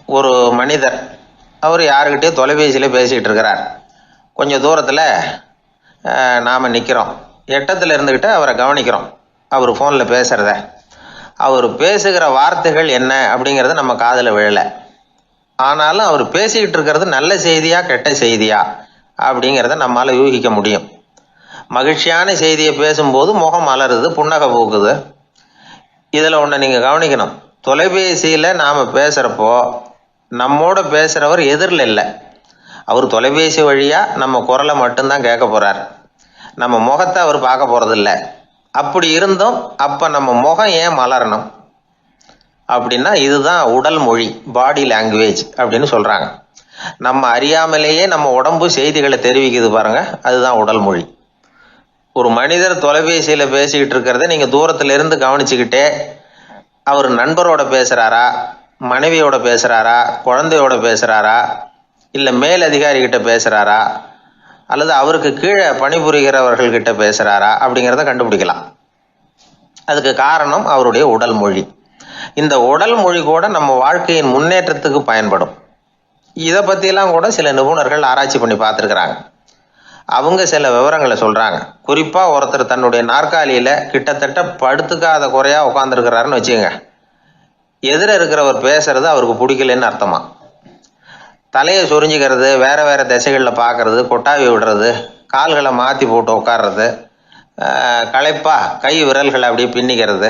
ஒரு மனிதர் அவர் யாருக்கிட்டே தொலைபேசியில் பேசிகிட்டு இருக்கிறார். கொஞ்சம் தூரத்தில் நாம் நிற்கிறோம். எட்டத்தில் இருந்துக்கிட்டு அவரை கவனிக்கிறோம். அவர் ஃபோனில் பேசுகிறத, அவர் பேசுகிற வார்த்தைகள் என்ன அப்படிங்கிறது நம்ம காதில் விழலை. ஆனாலும் அவர் பேசிக்கிட்டு இருக்கிறது நல்ல செய்தியா கெட்ட செய்தியா அப்படிங்கிறத நம்மளால் யூகிக்க முடியும். மகிழ்ச்சியான செய்தியை பேசும்போது முகம் மலருது, புன்னகை பூக்குது. இதில் ஒன்று நீங்கள் கவனிக்கணும். தொலைபேசியில் நாம் பேசுகிறப்போ நம்மோட பேசுகிறவர் எதிரில் இல்லை. அவர் தொலைபேசி வழியாக நம்ம குரலை மட்டும்தான் கேட்க போகிறார். நம்ம முகத்தை அவர் பார்க்க போகிறதில்ல. அப்படி இருந்தும் அப்போ நம்ம முகம் ஏன் மலரணும் அப்படின்னா இதுதான் உடல் மொழி, பாடி லாங்குவேஜ் அப்படின்னு சொல்கிறாங்க. நம்ம அறியாமலேயே நம்ம உடம்பு செய்திகளை தெரிவிக்குது பாருங்க, அதுதான் உடல் மொழி. ஒரு மனிதர் தொலைபேசியில் பேசிக்கிட்டு இருக்கிறத நீங்கள் தூரத்தில் இருந்து கவனிச்சுக்கிட்டே அவர் நண்பரோட பேசுகிறாரா, மனைவியோட பேசுகிறாரா, குழந்தையோட பேசுகிறாரா, இல்லை மேல் அதிகாரிகிட்ட பேசுகிறாரா, அல்லது அவருக்கு கீழே பணிபுரிகிறவர்கள்கிட்ட பேசுகிறாரா அப்படிங்கிறத கண்டுபிடிக்கலாம். அதுக்கு காரணம் அவருடைய உடல் மொழி. இந்த உடல் மொழி கூட நம்ம வாழ்க்கையின் முன்னேற்றத்துக்கு பயன்படும். இதை பற்றியெல்லாம் கூட சில நிபுணர்கள் ஆராய்ச்சி பண்ணி பார்த்துருக்குறாங்க. அவங்க சில விவரங்களை சொல்கிறாங்க. குறிப்பாக ஒருத்தர் தன்னுடைய நாற்காலியில் கிட்டத்தட்ட படுத்துக்காத குறையாக உட்காந்துருக்கிறாருன்னு வச்சுக்கோங்க. எதிர இருக்கிறவர் பேசுறது அவருக்கு பிடிக்கலன்னு அர்த்தமா. தலையை சொரிஞ்சிக்கிறது, வேறு வேறு திசைகளில் பார்க்கறது, கொட்டாவி விடுறது, கால்களை மாற்றி போட்டு உட்கார்றது, களைப்பா கை விரல்களை அப்படியே பின்னிக்கிறது,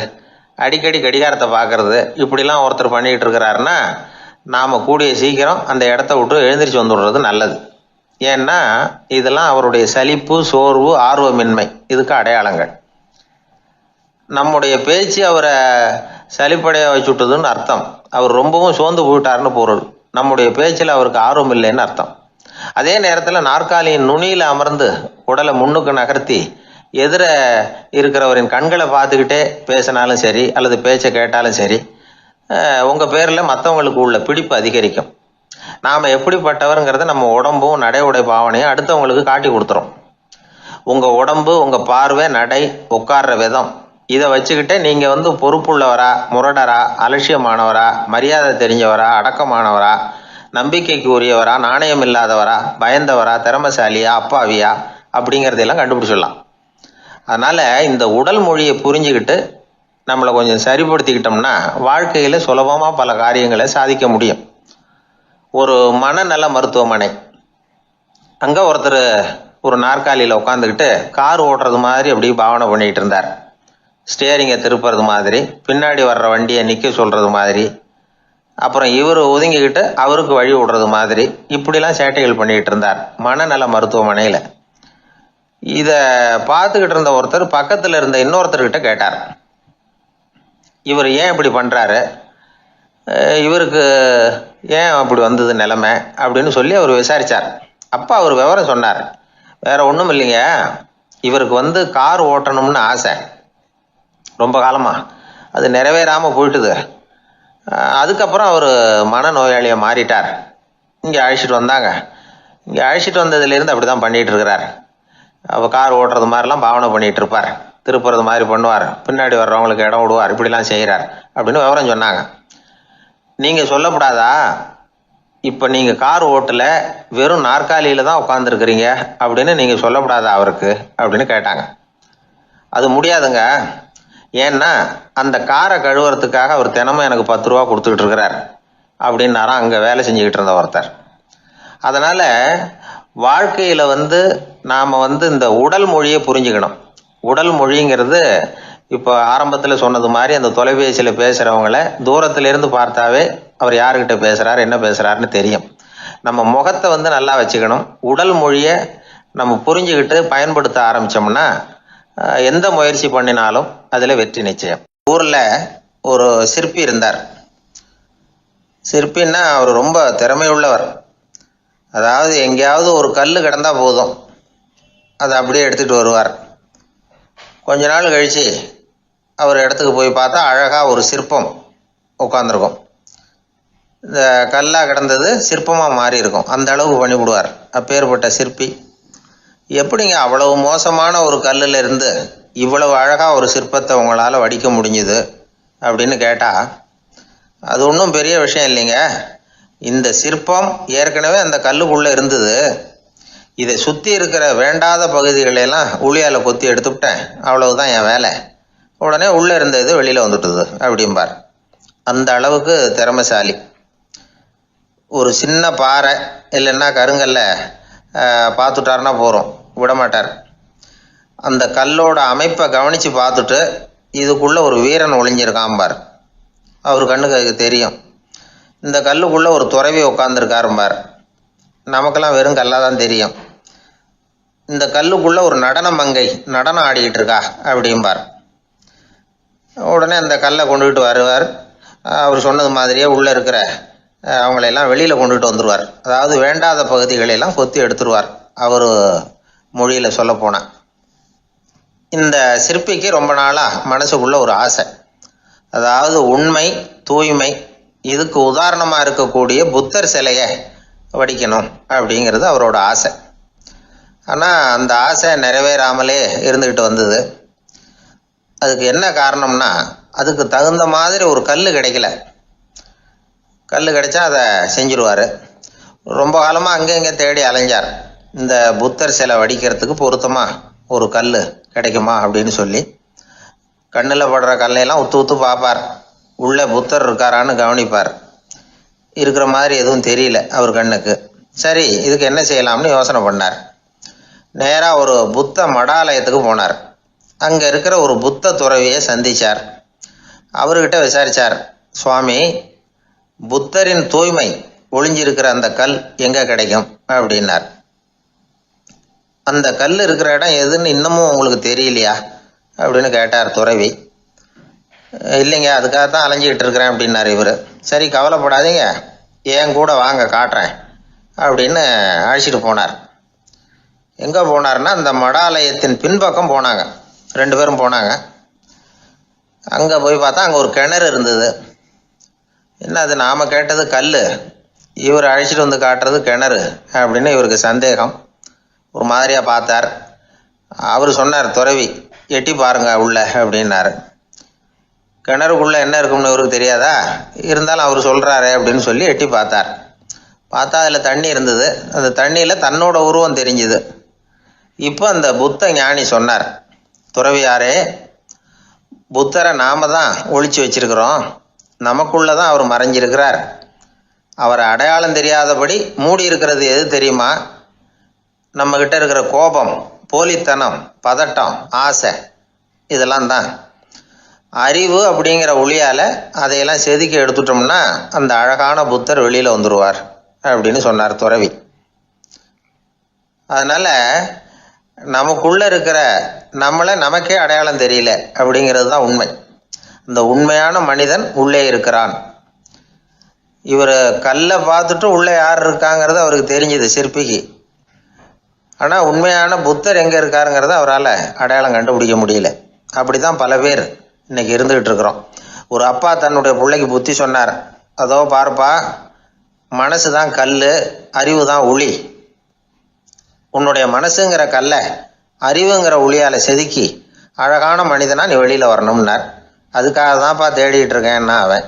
அடிக்கடி கடிகாரத்தை பார்க்கறது, இப்படிலாம் ஒருத்தர் பண்ணிக்கிட்டு இருக்கிறாருன்னா நாம் கூடிய சீக்கிரம் அந்த இடத்த விட்டு எழுந்திரிச்சு வந்துடுறது நல்லது. ஏன்னா இதெல்லாம் அவருடைய சலிப்பு, சோர்வு, ஆர்வமின்மை இதுக்கு அடையாளங்கள். நம்முடைய பேச்சு அவரை சலிப்படைய வச்சுட்டுதுன்னு அர்த்தம். அவர் ரொம்பவும் சோர்ந்து போயிட்டாருன்னு பொருள். நம்முடைய பேச்சில் அவருக்கு ஆர்வம் இல்லைன்னு அர்த்தம். அதே நேரத்தில் நாற்காலியின் நுனியில் அமர்ந்து உடலை முன்னுக்கு நகர்த்தி எதிர இருக்கிறவரின் கண்களை பார்த்துக்கிட்டே பேசினாலும் சரி அல்லது பேச்சை கேட்டாலும் சரி, உங்கள் பேரில் மற்றவங்களுக்கு உள்ள பிடிப்பு அதிகரிக்கும். நாம் எப்படிப்பட்டவருங்கிறத நம்ம உடம்பும் நடை உடை பாவனையும் அடுத்தவங்களுக்கு காட்டி கொடுத்துரும். உங்கள் உடம்பு, உங்கள் பார்வை, நடை, உட்கார்ற விதம், இதை வச்சுக்கிட்டே நீங்கள் பொறுப்புள்ளவரா, முரடரா, அலட்சியமானவரா, மரியாதை தெரிஞ்சவரா, அடக்கமானவரா, நம்பிக்கைக்கு உரியவரா, நாணயம் இல்லாதவரா, பயந்தவரா, திறமசாலியா, அப்பாவியா அப்படிங்கிறதையெல்லாம் கண்டுபிடிச்சிடலாம். அதனால் இந்த உடல் மொழியை புரிஞ்சுக்கிட்டு நம்மளை கொஞ்சம் சரிப்படுத்திக்கிட்டோம்னா வாழ்க்கையில் சுலபமாக பல காரியங்களை சாதிக்க முடியும். ஒரு மனநல மருத்துவமனை, அங்கே ஒருத்தர் ஒரு நாற்காலியில் உட்காந்துக்கிட்டு கார் ஓட்டுறது மாதிரி அப்படி பாவனை பண்ணிக்கிட்டு இருந்தார். ஸ்டியரிங்கை திருப்புறது மாதிரி, பின்னாடி வர்ற வண்டியை நிற்க சொல்கிறது மாதிரி, அப்புறம் இவர் ஒதுங்கிக்கிட்டு அவருக்கு வழி விடுறது மாதிரி, இப்படிலாம் சேட்டைகள் பண்ணிக்கிட்டு இருந்தார் மனநல மருத்துவமனையில். இதை பார்த்துக்கிட்டு இருந்த ஒருத்தர் பக்கத்தில் இருந்த இன்னொருத்தர்கிட்ட கேட்டார், இவர் ஏன் இப்படி பண்ணுறாரு, இவருக்கு ஏன் அப்படி வந்தது நிலைமை அப்படின்னு சொல்லி அவர் விசாரித்தார். அப்போ அவர் விவரம் சொன்னார். வேற ஒன்றும் இல்லைங்க, இவருக்கு கார் ஓட்டணும்னு ஆசை ரொம்ப காலமாக, அது நிறைவேறாமல் போயிட்டுது. அதுக்கப்புறம் அவர் மனநோயாளியை மாறிட்டார். இங்கே அழைச்சிட்டு வந்தாங்க. இங்கே அழைச்சிட்டு வந்ததுலேருந்து அப்படி தான் பண்ணிகிட்டு இருக்கிறார். அவர் கார் ஓட்டுறது மாதிரிலாம் பாவனை பண்ணிகிட்டு இருப்பார், திருப்புறது மாதிரி பண்ணுவார், பின்னாடி வர்றவங்களுக்கு இடம் விடுவார், இப்படிலாம் செய்கிறார் அப்படின்னு விவரம் சொன்னாங்க. நீங்கள் சொல்லக்கூடாதா, இப்போ நீங்கள் கார் ஓட்டலை, வெறும் நாற்காலியில் தான் உட்காந்துருக்குறீங்க அப்படின்னு நீங்கள் சொல்லக்கூடாதா அவருக்கு அப்படின்னு கேட்டாங்க. அது முடியாதுங்க, ஏன்னா அந்த காரை கழுவுறதுக்காக அவர் தினமும் எனக்கு 10 ரூபா கொடுத்துக்கிட்டு இருக்கிறார் அப்படின்னாராம் அங்கே வேலை செஞ்சுக்கிட்டு இருந்த ஒருத்தர். அதனால் வாழ்க்கையில் நாம் இந்த உடல் மொழியை புரிஞ்சுக்கணும். உடல் மொழிங்கிறது இப்போ ஆரம்பத்தில் சொன்னது மாதிரி அந்த தொலைபேசியில் பேசுகிறவங்கள தூரத்திலேருந்து பார்த்தாவே அவர் யாருக்கிட்ட பேசுகிறார், என்ன பேசுகிறாருன்னு தெரியும். நம்ம முகத்தை நல்லா வச்சுக்கணும். உடல் மொழியை நம்ம புரிஞ்சுக்கிட்டு பயன்படுத்த ஆரம்பித்தோம்னா எந்த முயற்சி பண்ணினாலும் அதில் வெற்றி நிச்சயம். ஊரில் ஒரு சிற்பி இருந்தார். சிற்பின்னா அவர் ரொம்ப திறமையுள்ளவர். அதாவது எங்கேயாவது ஒரு கல் கிடந்தா போதும், அதை அப்படியே எடுத்துகிட்டு வருவார். கொஞ்ச நாள் கழித்து அவர் இடத்துக்கு போய் பார்த்தா அழகாக ஒரு சிற்பம் உட்காந்துருக்கும். இந்த கல்லாக கிடந்தது சிற்பமாக மாறி இருக்கும், அந்த அளவுக்கு பண்ணிவிடுவார். அப்பேற்பட்ட சிற்பி எப்படிங்க அவ்வளவு மோசமான ஒரு கல்லில் இருந்து இவ்வளவு அழகாக ஒரு சிற்பத்தை உங்களால் வடிக்க முடிஞ்சுது அப்படின்னு கேட்டால், அது ஒன்றும் பெரிய விஷயம் இல்லைங்க. இந்த சிற்பம் ஏற்கனவே அந்த கல்லுக்குள்ளே இருந்தது. இதை சுற்றி இருக்கிற வேண்டாத பகுதிகளெல்லாம் உளியால் கொத்தி எடுத்துவிட்டேன், அவ்வளவுதான் என் வேலை. உடனே உள்ளே இருந்த இது வெளியில் வந்துட்டுது அப்படிம்பார். அந்த அளவுக்கு திறமைசாலி. ஒரு சின்ன பாறை இல்லைன்னா கருங்கல்ல பார்த்துட்டாருன்னா போகிறோம், விடமாட்டார். அந்த கல்லோட அமைப்பை கவனித்து பார்த்துட்டு இதுக்குள்ளே ஒரு வீரன் ஒளிஞ்சிருக்காம்பார். அவர் கண்ணுக்கு அதுக்கு தெரியும். இந்த கல்லுக்குள்ளே ஒரு துறவி உட்காந்துருக்காரும்பார். நமக்கெல்லாம் வெறும் கல்லாக தான் தெரியும். இந்த கல்லுக்குள்ளே ஒரு நடன மங்கை நடனம் ஆடிக்கிட்டு இருக்கா அப்படிம்பார். உடனே அந்த கல்லை கொண்டுகிட்டு வருவார். அவர் சொன்னது மாதிரியே உள்ளே இருக்கிற அவங்களையெல்லாம் வெளியில் கொண்டுகிட்டு வந்துடுவார். அதாவது வேண்டாத பகுதிகளெல்லாம் கொத்தி எடுத்துருவார். அவர் மொழியில் சொல்ல போனால், இந்த சிற்பிக்கு ரொம்ப நாளாக மனசுக்குள்ள ஒரு ஆசை. அதாவது உண்மை, தூய்மை, இதுக்கு உதாரணமாக இருக்கக்கூடிய புத்தர் சிலையை வடிக்கணும் அப்படிங்கிறது அவரோட ஆசை. ஆனால் அந்த ஆசை நிறைவேறாமலே இருந்துக்கிட்டு வந்தது. அதுக்கு என்ன காரணம்னா, அதுக்கு தகுந்த மாதிரி ஒரு கல் கிடைக்கல. கல் கிடைச்சா அதை செஞ்சுருவார். ரொம்ப காலமாக அங்கே இங்கே தேடி அலைஞ்சார், இந்த புத்தர் சிலை வடிக்கிறதுக்கு பொருத்தமாக ஒரு கல் கிடைக்குமா அப்படின்னு சொல்லி. கண்ணில் படுற கல்லையெல்லாம் உத்து உத்து பார்ப்பார். உள்ளே புத்தர் இருக்காரான்னு கவனிப்பார். இருக்கிற மாதிரி எதுவும் தெரியல அவர் கண்ணுக்கு. சரி, இதுக்கு என்ன செய்யலாம்னு யோசனை பண்ணார். நேராக ஒரு புத்த மடாலயத்துக்கு போனார். அங்கே இருக்கிற ஒரு புத்த துறவியை சந்தித்தார். அவர்கிட்ட விசாரித்தார், சுவாமி, புத்தரின் தூய்மை ஒளிஞ்சிருக்கிற அந்த கல் எங்கே கிடைக்கும் அப்படின்னார். அந்த கல் இருக்கிற இடம் எதுன்னு இன்னமும் உங்களுக்கு தெரியலையா அப்படின்னு கேட்டார் துறவி. இல்லைங்க, அதுக்காக தான் அலைஞ்சிக்கிட்டு இருக்கிறேன் அப்படின்னார் இவர். சரி, கவலைப்படாதீங்க, என் கூட வாங்க காட்டுறேன் அப்படின்னு அழைச்சிட்டு போனார். எங்கே போனார்னா, அந்த மடாலயத்தின் பின்பக்கம் போனாங்க. 2 பேரும் போனாங்க. அங்கே போய் பார்த்தா அங்கே ஒரு கிணறு இருந்தது. என்ன அது, நாம் கேட்டது கல், இவர் அழைச்சிட்டு வந்து காட்டுறது கிணறு அப்படின்னு இவருக்கு சந்தேகம். ஒரு மாதிரியாக பார்த்தார். அவர் சொன்னார், துறவி, எட்டி பாருங்க உள்ள அப்படின்னாரு. கிணறுக்குள்ளே என்ன இருக்கும்னு இவருக்கு தெரியாதா, இருந்தாலும் அவர் சொல்கிறாரு அப்படின்னு சொல்லி எட்டி பார்த்தார். பார்த்தா அதில் தண்ணி இருந்தது. அந்த தண்ணியில் தன்னோட உருவம் தெரிஞ்சுது. இப்போ அந்த புத்த ஞானி சொன்னார், துறவியாரே, புத்தரை நாம தான் ஒழிச்சு வச்சிருக்கிறோம், நமக்குள்ளே தான் அவர் மறைஞ்சிருக்கிறார். அவரை அடையாளம் தெரியாதபடி மூடி இருக்கிறது எது தெரியுமா? நம்மக்கிட்ட இருக்கிற கோபம், போலித்தனம், பதட்டம், ஆசை, இதெல்லாம் தான். அறிவு அப்படிங்கிற ஒளியால் அதையெல்லாம் செதுக்கி எடுத்துட்டோம்னா அந்த அழகான புத்தர் வெளியில் வந்துடுவார் அப்படின்னு சொன்னார் துறவி. அதனால் நமக்குள்ளே இருக்கிற நம்மளை நமக்கே அடையாளம் தெரியல அப்படிங்கிறது தான் உண்மை. அந்த உண்மையான மனிதன் உள்ளே இருக்கிறான். இவர் கல்லை பார்த்துட்டு உள்ளே யார் இருக்காங்கிறது அவருக்கு தெரிஞ்சுது சிற்பிக்கு. ஆனால் உண்மையான புத்தர் எங்கே இருக்காருங்கிறத அவரால் அடையாளம் கண்டுபிடிக்க முடியல. அப்படி தான் பல பேர் இன்னைக்கு இருந்துகிட்டு இருக்கிறோம். ஒரு அப்பா தன்னுடைய பிள்ளைக்கு புத்தி சொன்னார், அதோ பார்ப்பா, மனசு தான் கல், அறிவு தான் ஒளி. உன்னுடைய மனசுங்கிற கல்லை அறிவுங்கிற ஒளியால் செதுக்கி அழகான மனிதனா நீ வெளியில் வரணும்னார். அதுக்காக தான்ப்பா தேடிக்கிட்டு இருக்கேன்னா அவன்.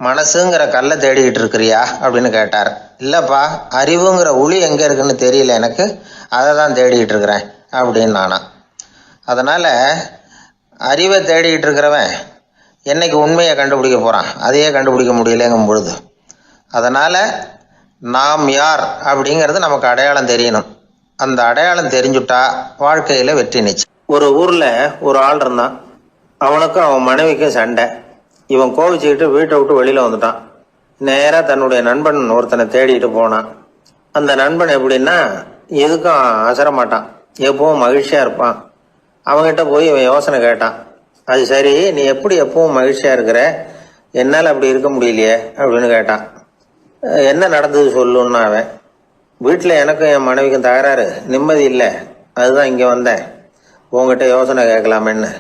மனசுங்கிற கல்லை தேடிக்கிட்டு இருக்கிறியா அப்படின்னு கேட்டார். இல்லைப்பா, அறிவுங்கிற ஒளி எங்கே இருக்குன்னு தெரியல எனக்கு, அதை தான் தேடிக்கிட்டு இருக்கிறேன் அப்படின்னு நானா. அதனால் அறிவை தேடிக்கிட்டு இருக்கிறவன் என்னைக்கு உண்மையை கண்டுபிடிக்க போகிறான்? அதையே கண்டுபிடிக்க முடியலைங்கும் பொழுது. அதனால் நாம் யார் அப்படிங்கிறது நமக்கு அடையாளம் தெரியணும். அந்த அடையாளம் தெரிஞ்சுட்டா வாழ்க்கையில் வெற்றி நிச்சயம். ஒரு ஊரில் ஒரு ஆள் இருந்தான். அவனுக்கும் அவன் மனைவிக்கும் சண்டை. இவன் கோவிச்சுக்கிட்டு வீட்டை விட்டு வெளியில் வந்துட்டான். நேராக தன்னுடைய நண்பன் ஒருத்தனை தேடிட்டு போனான். அந்த நண்பன் எப்படின்னா, எதுக்கும் அசரமாட்டான், எப்பவும் மகிழ்ச்சியாக இருப்பான். அவங்ககிட்ட போய் இவன் யோசனை கேட்டான். அது சரி, நீ எப்படி எப்பவும் மகிழ்ச்சியாக இருக்கிற, என்னால் அப்படி இருக்க முடியலையே அப்படின்னு கேட்டான். என்ன நடந்தது சொல்லுன்னா அவன், வீட்டில் எனக்கும் என் மனைவிக்கும் தகராறு, நிம்மதி இல்லை, அதுதான் இங்கே வந்தேன், உங்ககிட்ட யோசனை கேட்கலாமேன்னு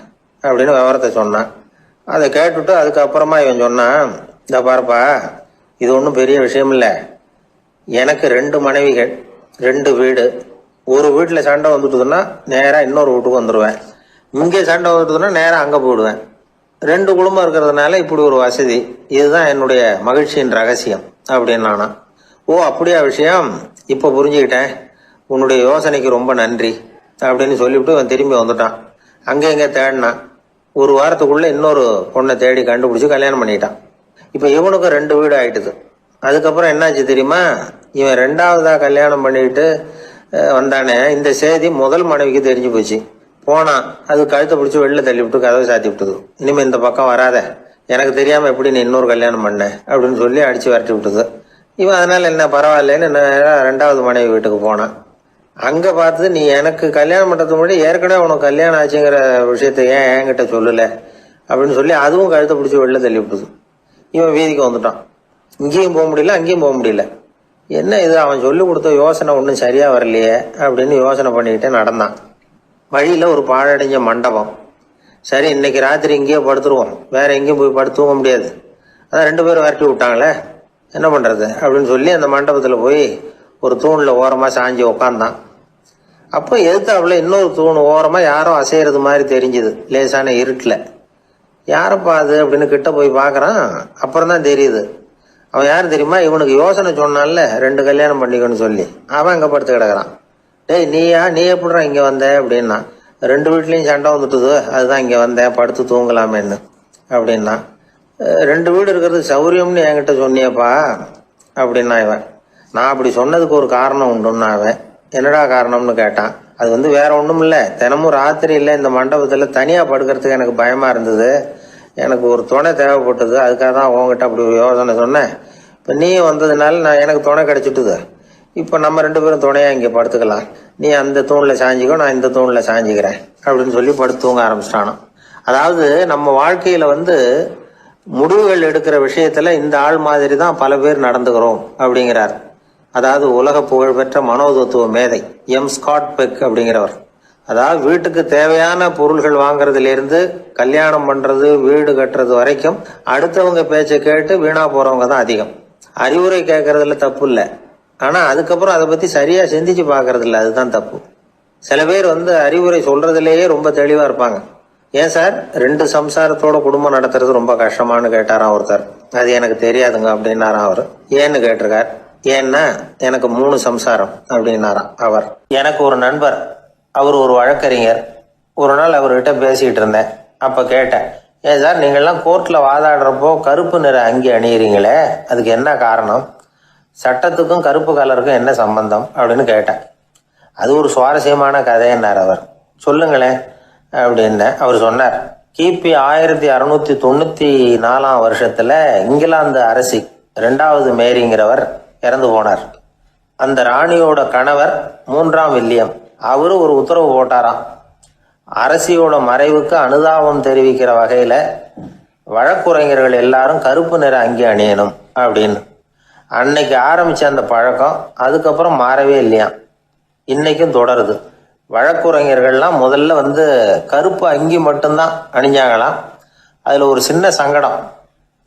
அப்படின்னு விவரத்தை சொன்னான். அதை கேட்டுட்டு அதுக்கப்புறமா இவன் சொன்னான், இந்த பாருப்பா, இது ஒன்றும் பெரிய விஷயம் இல்லை. எனக்கு 2 மனைவிகள், 2 வீடு. ஒரு வீட்டில் சண்டை வந்துட்டுதுன்னா நேராக இன்னொரு வீட்டுக்கு வந்துடுவேன். இங்கே சண்டை வந்துட்டுதுன்னா நேராக அங்கே போயிடுவேன். 2 குடும்பம் இருக்கிறதுனால இப்படி ஒரு வசதி. இதுதான் என்னுடைய மகிழ்ச்சியின் ரகசியம் அப்படின்னு நானா. ஓ அப்படியா விஷயம், இப்போ புரிஞ்சுக்கிட்டேன், உன்னுடைய யோசனைக்கு ரொம்ப நன்றி அப்படின்னு சொல்லிவிட்டு அவன் திரும்பி வந்துட்டான். அங்கே இங்கே தேடினான். ஒரு வாரத்துக்குள்ள இன்னொரு பொண்ணை தேடி கண்டுபிடிச்சி கல்யாணம் பண்ணிட்டான். இப்போ இவனுக்கும் 2 வீடு ஆயிட்டுது. அதுக்கப்புறம் என்னாச்சு தெரியுமா, இவன் 2வதா கல்யாணம் பண்ணிக்கிட்டு வந்தானே, இந்த செய்தி முதல் மனைவிக்கு தெரிஞ்சு போச்சு. போனான், அது கழுத்தை பிடிச்சி வெளில தள்ளி விட்டு கதவை சாத்தி விட்டுது. இனிமே இந்த பக்கம் வராத, எனக்கு தெரியாம எப்படி நீ இன்னொரு கல்யாணம் பண்ண அப்படின்னு சொல்லி அடிச்சு விரட்டி விட்டுது. இவன் அதனால என்ன பரவாயில்லன்னு 2வது மனைவி வீட்டுக்கு போனான். அங்க பார்த்து, நீ எனக்கு கல்யாணம் பண்றதுக்கு முன்னாடி ஏற்கனவே உனக்கு கல்யாணம் ஆச்சுங்கிற விஷயத்த ஏன் என்கிட்ட சொல்லல அப்படின்னு சொல்லி அதுவும் கழுத்தை பிடிச்சி வெளில தள்ளி விட்டுது. இவன் வீதிக்கு வந்துட்டான். இங்கேயும் போக முடியல, அங்கேயும் போக முடியல. என்ன இது, அவன் சொல்லி கொடுத்த யோசனை ஒன்றும் சரியா வரலையே அப்படின்னு யோசனை பண்ணிக்கிட்டே நடந்தான். வழியில ஒரு பாழடைஞ்ச மண்டபம். சரி, இன்னைக்கு ராத்திரி இங்கேயே படுத்துருவோம், வேற எங்கேயும் போய் படுத்து தூங்க முடியாது, அதான் 2 பேரும் விரட்டி விட்டாங்களே, என்ன பண்றது அப்படின்னு சொல்லி அந்த மண்டபத்துல போய் ஒரு தூண்ல ஓரமா சாஞ்சி உக்காந்தான். அப்போ எதிர்த்தாப்புல இன்னொரு தூண் ஓரமா யாரோ அசைறது மாதிரி தெரிஞ்சுது, லேசான இருட்டுல. யாரப்பா அது அப்படின்னு கிட்ட போய் பாக்குறான். அப்புறம் தான் தெரியுது, அவன் யாரு தெரியுமா, இவனுக்கு யோசனை சொன்னான்ல 2 கல்யாணம் பண்ணிக்கணும்னு சொல்லி, அவன் அங்க படுத்து கிடக்குறான். டேய் நீ எப்படிடா இங்க வந்த அப்படின்னா, 2 வீட்லயும் சண்டை வந்துட்டுது, அதுதான் இங்க வந்தேன், படுத்து தூங்கலாமேன்னு அப்படின்னா. 2 வீடு இருக்கிறது சௌரியம்னு என்கிட்ட சொன்னியப்பா அப்படின்னா இவன். நான் அப்படி சொன்னதுக்கு ஒரு காரணம் உண்டுன்னா அவன். என்னடா காரணம்னு கேட்டான். அது வேற ஒண்ணும் இல்ல, தினமும் ராத்திரி இல்ல இந்த மண்டபத்துல தனியா படுக்கிறதுக்கு எனக்கு பயமா இருந்தது, எனக்கு ஒரு துணை தேவைப்பட்டது, அதுக்காக தான் உங்ககிட்ட அப்படி யோசனை சொன்னேன். இப்ப நீ வந்ததுனால எனக்கு துணை கிடைச்சிட்டுது. இப்ப நம்ம 2 பேரும் துணையா இங்க படுத்துக்கலாம், நீ அந்த தூண்ல சாஞ்சிக்கோ, நான் இந்த தூண்ல சாஞ்சிக்கிறேன் அப்படின்னு சொல்லி படுத்து தூங்க ஆரம்பிச்சிட்டானோ. அதாவது நம்ம வாழ்க்கையில முடிவுகள் எடுக்கிற விஷயத்துல இந்த ஆள் மாதிரி தான் பல பேர் நடந்துக்கிறோம் அப்படிங்கிறார். அதாவது உலக புகழ்பெற்ற மனோதத்துவ மேதை ஸ்காட் பெக் அப்படிங்கிறவர். அதாவது வீட்டுக்கு தேவையான பொருள்கள் வாங்குறதுல இருந்து கல்யாணம் பண்றது, வீடு கட்டுறது வரைக்கும் அடுத்தவங்க பேச்சை கேட்டு வீணா போறவங்க தான் அதிகம். அறிவுரை கேட்கறதுல தப்பு இல்லை, ஆனா அதுக்கப்புறம் அதை பத்தி சரியா சிந்திச்சு பாக்குறது இல்ல, அதுதான் தப்பு. சில பேர் அறிவுரை சொல்றதுலயே ரொம்ப தெளிவா இருப்பாங்க. ஏன் சார் 2 சம்சாரத்தோட குடும்பம் நடத்துறது ரொம்ப கஷ்டமானு கேட்டாராம் ஒருத்தர். அது எனக்கு தெரியாதுங்க அப்படின்னாராம் அவர். ஏன்னு கேட்டிருக்கார். ஏன்னா எனக்கு 3 சம்சாரம் அப்படின்னாராம் அவர். எனக்கு ஒரு நண்பர், அவர் ஒரு வழக்கறிஞர். ஒரு நாள் அவர்கிட்ட பேசிக்கிட்டு இருந்தேன். அப்ப கேட்டேன், ஏன் சார் நீங்கள்லாம் கோர்ட்ல வாதாடுறப்போ கருப்பு நிற அங்கி அணியிறீங்களே, அதுக்கு என்ன காரணம், சட்டத்துக்கும் கருப்பு கலருக்கும் என்ன சம்பந்தம் அப்படின்னு கேட்டேன். அது ஒரு சுவாரஸ்யமான கதைன்னார் அவர். சொல்லுங்களேன் அப்படின்னு அவர் சொன்னார். கிபி 1694 வருஷத்துல இங்கிலாந்து அரசி 2வது மேரிங்கிறவர் இறந்து போனார். அந்த ராணியோட கணவர் 3ஆம் வில்லியம், அவரு ஒரு உத்தரவு போட்டாராம். அரசியோட மறைவுக்கு அனுதாபம் தெரிவிக்கிற வகையில வழக்குரைஞர்கள் எல்லாரும் கருப்பு நிற அங்கி அணியணும் அப்படின்னு. அன்னைக்கு ஆரம்பிச்ச அந்த பழக்கம் அதுக்கப்புறம் மாறவே இல்லையாம், இன்னைக்கும் தொடருது. வழக்குரைஞர்கள்லாம் முதல்ல கருப்பு அங்கி மட்டும்தான் அணிஞ்சாங்களாம். அதுல ஒரு சின்ன சங்கடம்,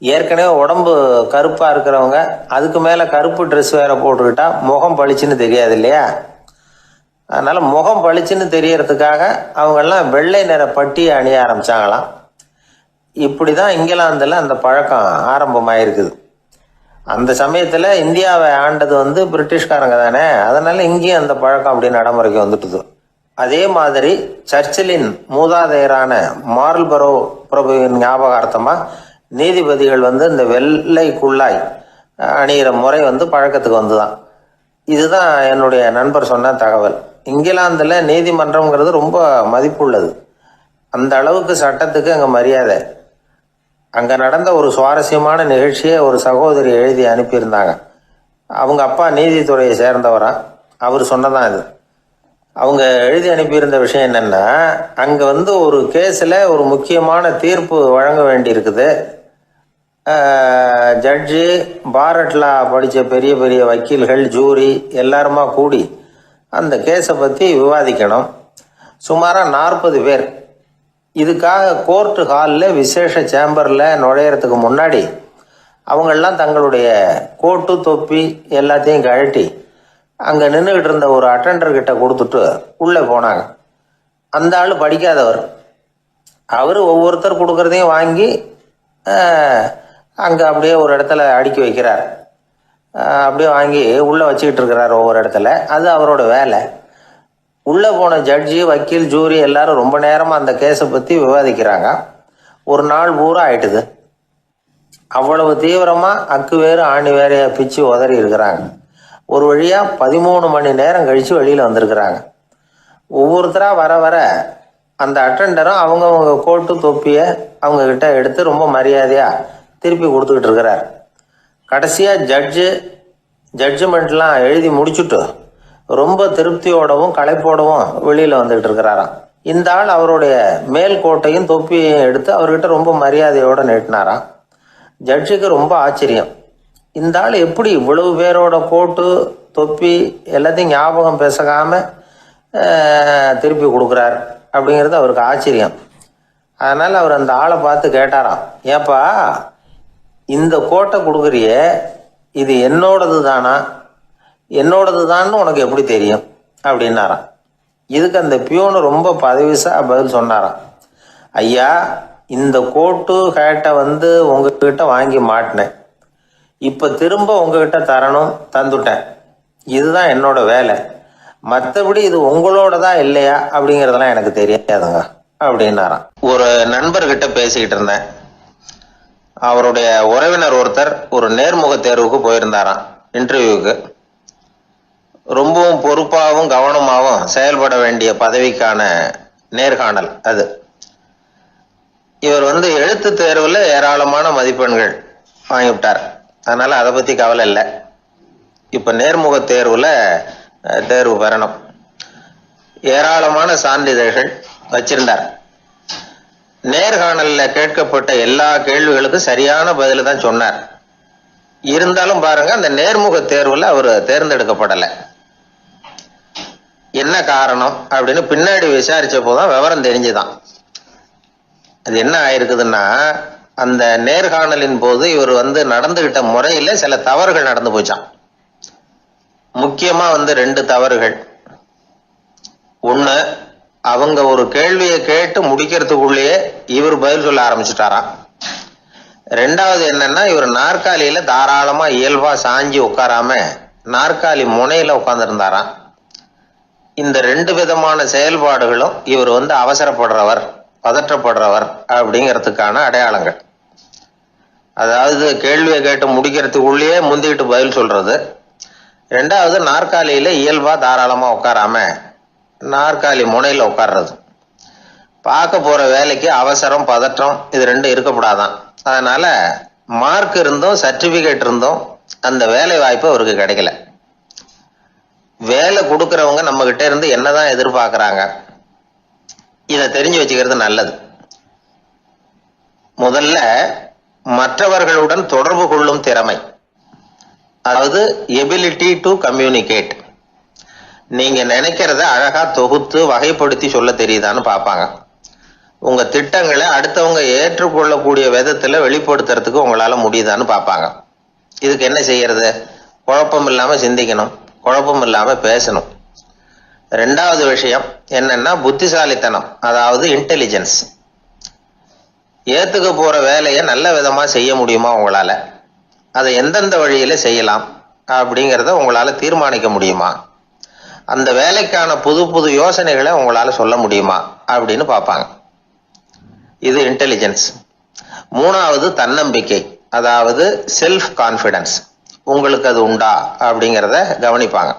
ஏற்கனவே உடம்பு கருப்பா இருக்கிறவங்க அதுக்கு மேல கருப்பு ட்ரெஸ் வேற போட்டுக்கிட்டா முகம் பளிச்சுன்னு தெரியாது இல்லையா. அதனால முகம் பளிச்சுன்னு தெரியறதுக்காக அவங்கெல்லாம் வெள்ளை நிற பட்டி அணிய ஆரம்பிச்சாங்களாம். இப்படிதான் இங்கிலாந்துல அந்த பழக்கம் ஆரம்பமாயிருக்குது. அந்த சமயத்துல இந்தியாவை ஆண்டது பிரிட்டிஷ்காரங்க தானே, அதனால இங்கேயும் அந்த பழக்கம் அப்படி நடைமுறைக்கு வந்துட்டுது. அதே மாதிரி சர்ச்சிலின் மூதாதையரான மார்ல்பரோ பிரபுவின் ஞாபகார்த்தமா நீதிபதிகள் இந்த வெள்ளை குள்ளாய் அணிகிற முறை பழக்கத்துக்கு வந்துதான். இதுதான் என்னுடைய நண்பர் சொன்ன தகவல். இங்கிலாந்துல நீதிமன்றம்ங்கிறது ரொம்ப மதிப்புள்ளது. அந்த அளவுக்கு சட்டத்துக்கு அங்க மரியாதை. அங்க நடந்த ஒரு சுவாரஸ்யமான நிகழ்ச்சியை ஒரு சகோதரி எழுதி அனுப்பியிருந்தாங்க. அவங்க அப்பா நீதித்துறையை சேர்ந்தவரா, அவர் சொன்னதான் இது. அவங்க எழுதி அனுப்பியிருந்த விஷயம் என்னன்னா, அங்க ஒரு கேஸ்ல ஒரு முக்கியமான தீர்ப்பு வழங்க வேண்டி இருக்குது. ஜட்ஜி, பாரட்லா படிச்ச பெரிய பெரிய வக்கீல்கள், ஜூரி எல்லாருமா கூடி அந்த கேஸை பத்தி விவாதிக்கணும். சுமாரா 40 பேர். இதுக்காக கோர்ட் ஹாலில் விசேஷ சேம்பர்ல நுழையறதுக்கு முன்னாடி அவங்கெல்லாம் தங்களுடைய கோட்டு தொப்பி எல்லாத்தையும் கழட்டி அங்க நின்றுகிட்டு இருந்த ஒரு அட்டெண்டர் கிட்ட கொடுத்துட்டு உள்ளே போனாங்க. அந்த ஆள் படிக்காதவர். அவரு ஒவ்வொருத்தர் கொடுக்கறதையும் வாங்கி அங்க அப்படியே ஒரு இடத்துல அடுக்கி வைக்கிறார். அப்படியே வாங்கி உள்ளே வச்சுக்கிட்டு இருக்கிறார் ஒவ்வொரு இடத்துல. அது அவரோட வேலை. உள்ளே போன ஜட்ஜி, வக்கீல், ஜூரி எல்லாரும் ரொம்ப நேரமாக அந்த கேஸை பற்றி விவாதிக்கிறாங்க. ஒரு நாள் பூரா ஆயிட்டுது. அவ்வளவு தீவிரமாக அக்கு வேறு ஆணி வேறைய பிச்சு உதறி இருக்கிறாங்க. ஒரு வழியாக 13 மணி நேரம் கழித்து வெளியில் வந்திருக்கிறாங்க. ஒவ்வொருத்தராக வர வர அந்த அட்டெண்டரும் அவங்கவுங்க கோட்டு தொப்பியை அவங்கக்கிட்ட எடுத்து ரொம்ப மரியாதையாக திருப்பி கொடுத்துக்கிட்டு இருக்கிறார். கடைசியாக ஜட்ஜ்மெண்ட்லாம் எழுதி முடிச்சுட்டு ரொம்ப திருப்தியோடவும் களைப்போடவும் வெளியில் வந்துக்கிட்டு இருக்கிறாராம். இந்த ஆள் அவருடைய மேல் கோட்டையும் தொப்பியையும் எடுத்து அவர்கிட்ட ரொம்ப மரியாதையோடு நீட்டினாராம். ஜட்ஜுக்கு ரொம்ப ஆச்சரியம். இந்த ஆள் எப்படி இவ்வளவு பேரோட கோட்டு தொப்பி எல்லாத்தையும் ஞாபகம் பேசகாமல் திருப்பி கொடுக்குறார் அப்படிங்கிறது அவருக்கு ஆச்சரியம். அதனால் அவர் அந்த ஆளை பார்த்து கேட்டாராம், ஏப்பா இந்த கோட்டை கொடுக்குறியே, இது என்னோடது தானா, என்னோடது தான்னு உனக்கு எப்படி தெரியும் அப்படின்னாராம். இதுக்கு அந்த பியூனு ரொம்ப பதவிசா பதில் சொன்னாராம், ஐயா இந்த கோட்டு ஹேட்டை உங்ககிட்ட வாங்கி மாட்டினேன், இப்போ திரும்ப உங்ககிட்ட தரணும், தந்துட்டேன், இதுதான் என்னோட வேலை, மற்றபடி இது உங்களோடதா இல்லையா அப்படிங்கிறதெல்லாம் எனக்கு தெரியாதுங்க அப்படின்னாராம். ஒரு நண்பர்கிட்ட பேசிக்கிட்டு இருந்தேன். அவருடைய உறவினர் ஒருத்தர் ஒரு நேர்முக தேர்வுக்கு போயிருந்தாராம், இன்டர்வியூக்கு. ரொம்பவும் பொறுப்பாகவும் கவனமாகவும் செயல்பட வேண்டிய பதவிக்கான நேர்காணல் அது. இவர் எழுத்து தேர்வில் ஏராளமான மதிப்பெண்கள் வாங்கிவிட்டார். அதனால் அதை பற்றி கவலை இல்லை. இப்போ நேர்முக தேர்வில் தேர்வு பெறணும். ஏராளமான சான்றிதழ்கள் வச்சிருந்தார். நேர்காணலில் கேட்கப்பட்ட எல்லா கேள்விகளுக்கும் சரியான பதில் தான் சொன்னார். இருந்தாலும் பாருங்க, அந்த நேர்முக தேர்வில் அவர் தேர்ந்தெடுக்கப்படலை. என்ன காரணம் அப்படின்னு பின்னாடி விசாரிச்ச போதான் விவரம் தெரிஞ்சுதான். அது என்ன ஆயிருக்குதுன்னா, அந்த நேர்காணலின் போது இவர் நடந்துகிட்ட முறையில் சில தவறுகள் நடந்து போச்சான். முக்கியமா 2 தவறுகள். ஒன்று, அவங்க ஒரு கேள்வியை கேட்டு முடிக்கிறதுக்குள்ளேயே இவர் பதில் சொல்ல ஆரம்பிச்சுட்டாராம். 2வது என்னன்னா, இவர் நாற்காலியில தாராளமா இயல்பா சாஞ்சி உட்காராம நாற்காலி முனையில உட்கார்ந்துருந்தாராம். இந்த 2 விதமான செயல்பாடுகளும் இவர் அவசரப்படுறவர், பதற்றப்படுறவர் அப்படிங்கிறதுக்கான அடையாளங்கள். அதாவது கேள்வியை கேட்டு முடிக்கிறதுக்குள்ளேயே முந்திக்கிட்டு பதில் சொல்றது. 2வது, நாற்காலியில இயல்பா தாராளமா உட்காராம நாற்காலி முனையில உட்கார்றது. பார்க்க போற வேலைக்கு அவசரம், பதற்றம் இது 2 இருக்கக்கூடாதான். அதனால மார்க் இருந்தும் சர்டிபிகேட் இருந்தும் அந்த வேலை வாய்ப்பு அவருக்கு கிடைக்கல. வேலை கொடுக்கறவங்க நம்ம கிட்ட இருந்து என்னதான் எதிர்பார்க்கறாங்க, இதை தெரிஞ்சு வச்சுக்கிறது நல்லது. முதல்ல மற்றவர்களுடன் தொடர்பு கொள்ளும் திறமை, அதாவது எபிலிட்டி டு கம்யூனிகேட். நீங்க நினைக்கிறத அழகா தொகுத்து வகைப்படுத்தி சொல்ல தெரியுதான்னு பார்ப்பாங்க. உங்க திட்டங்களை அடுத்தவங்க ஏற்றுக்கொள்ளக்கூடிய விதத்துல வெளிப்படுத்துறதுக்கு உங்களால முடியுதான்னு பார்ப்பாங்க. இதுக்கு என்ன செய்யறது? குழப்பம் இல்லாம சிந்திக்கணும், குழப்பம் இல்லாம பேசணும். 2வது விஷயம் என்னன்னா புத்திசாலித்தனம், அதாவது இன்டெலிஜென்ஸ். ஏத்துக்க போற வேலையை நல்ல விதமா செய்ய முடியுமா உங்களால, அதை எந்தெந்த வழியில செய்யலாம் அப்படிங்கிறத உங்களால தீர்மானிக்க முடியுமா, அந்த வேலைக்கான புது புது யோசனைகளை உங்களால சொல்ல முடியுமா அப்படின்னு பார்ப்பாங்க. இது இன்டெலிஜென்ஸ். 3வது தன்னம்பிக்கை, அதாவது செல்ஃப் கான்ஃபிடன்ஸ். உங்களுக்கு அது உண்டா அப்படிங்கிறத கவனிப்பாங்க.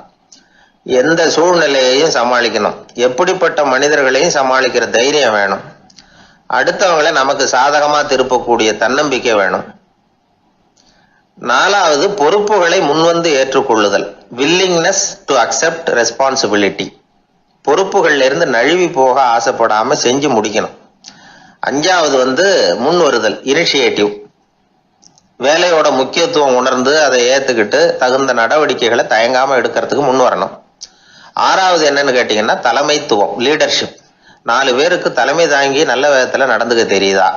எந்த சூழ்நிலையையும் சமாளிக்கணும், எப்படிப்பட்ட மனிதர்களையும் சமாளிக்கிற தைரியம் வேணும், அடுத்தவங்களை நமக்கு சாதகமா திருப்பக்கூடிய தன்னம்பிக்கை வேணும். 4வது பொறுப்புகளை முன்வந்து ஏற்றுக்கொள்ளுதல், வில்லிங்னஸ் டு அக்செப்ட் ரெஸ்பான்சிபிலிட்டி. பொறுப்புகள்ல இருந்து நழுவி போக ஆசைப்படாம செஞ்சு முடிக்கணும். 5வது முன் வருதல், இனிஷியேட்டிவ். வேலையோட முக்கியத்துவம் உணர்ந்து அதை ஏத்துக்கிட்டு தகுந்த நடவடிக்கைகளை தயங்காம எடுக்கிறதுக்கு முன் வரணும். 6வது என்னன்னு கேட்டீங்கன்னா தலைமைத்துவம், லீடர்ஷிப். 4 பேருக்கு தலைமை தாங்கி நல்ல விதத்துல நடந்துக்க தெரியுதா.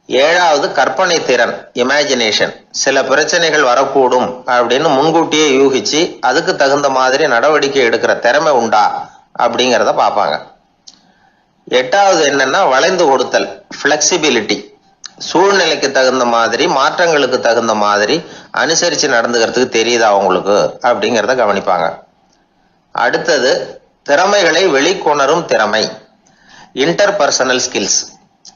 7வது கற்பனை திறன், இமேஜினேஷன். சில பிரச்சனைகள் வரக்கூடும் அப்படின்னு முன்கூட்டியே யூகிச்சு அதுக்கு தகுந்த மாதிரி நடவடிக்கை எடுக்கிற திறமை உண்டா அப்படிங்கிறத பார்ப்பாங்க. 8வது என்னன்னா வளைந்து கொடுத்தல், பிளெக்சிபிலிட்டி. சூழ்நிலைக்கு தகுந்த மாதிரி, மாற்றங்களுக்கு தகுந்த மாதிரி அனுசரிச்சு நடந்துக்கிறதுக்கு தெரியுதா அவங்களுக்கு அப்படிங்கிறத கவனிப்பாங்க. அடுத்தது திறமைகளை வெளிக்கொணரும் திறமை, இன்டர்பர்சனல் ஸ்கில்ஸ்.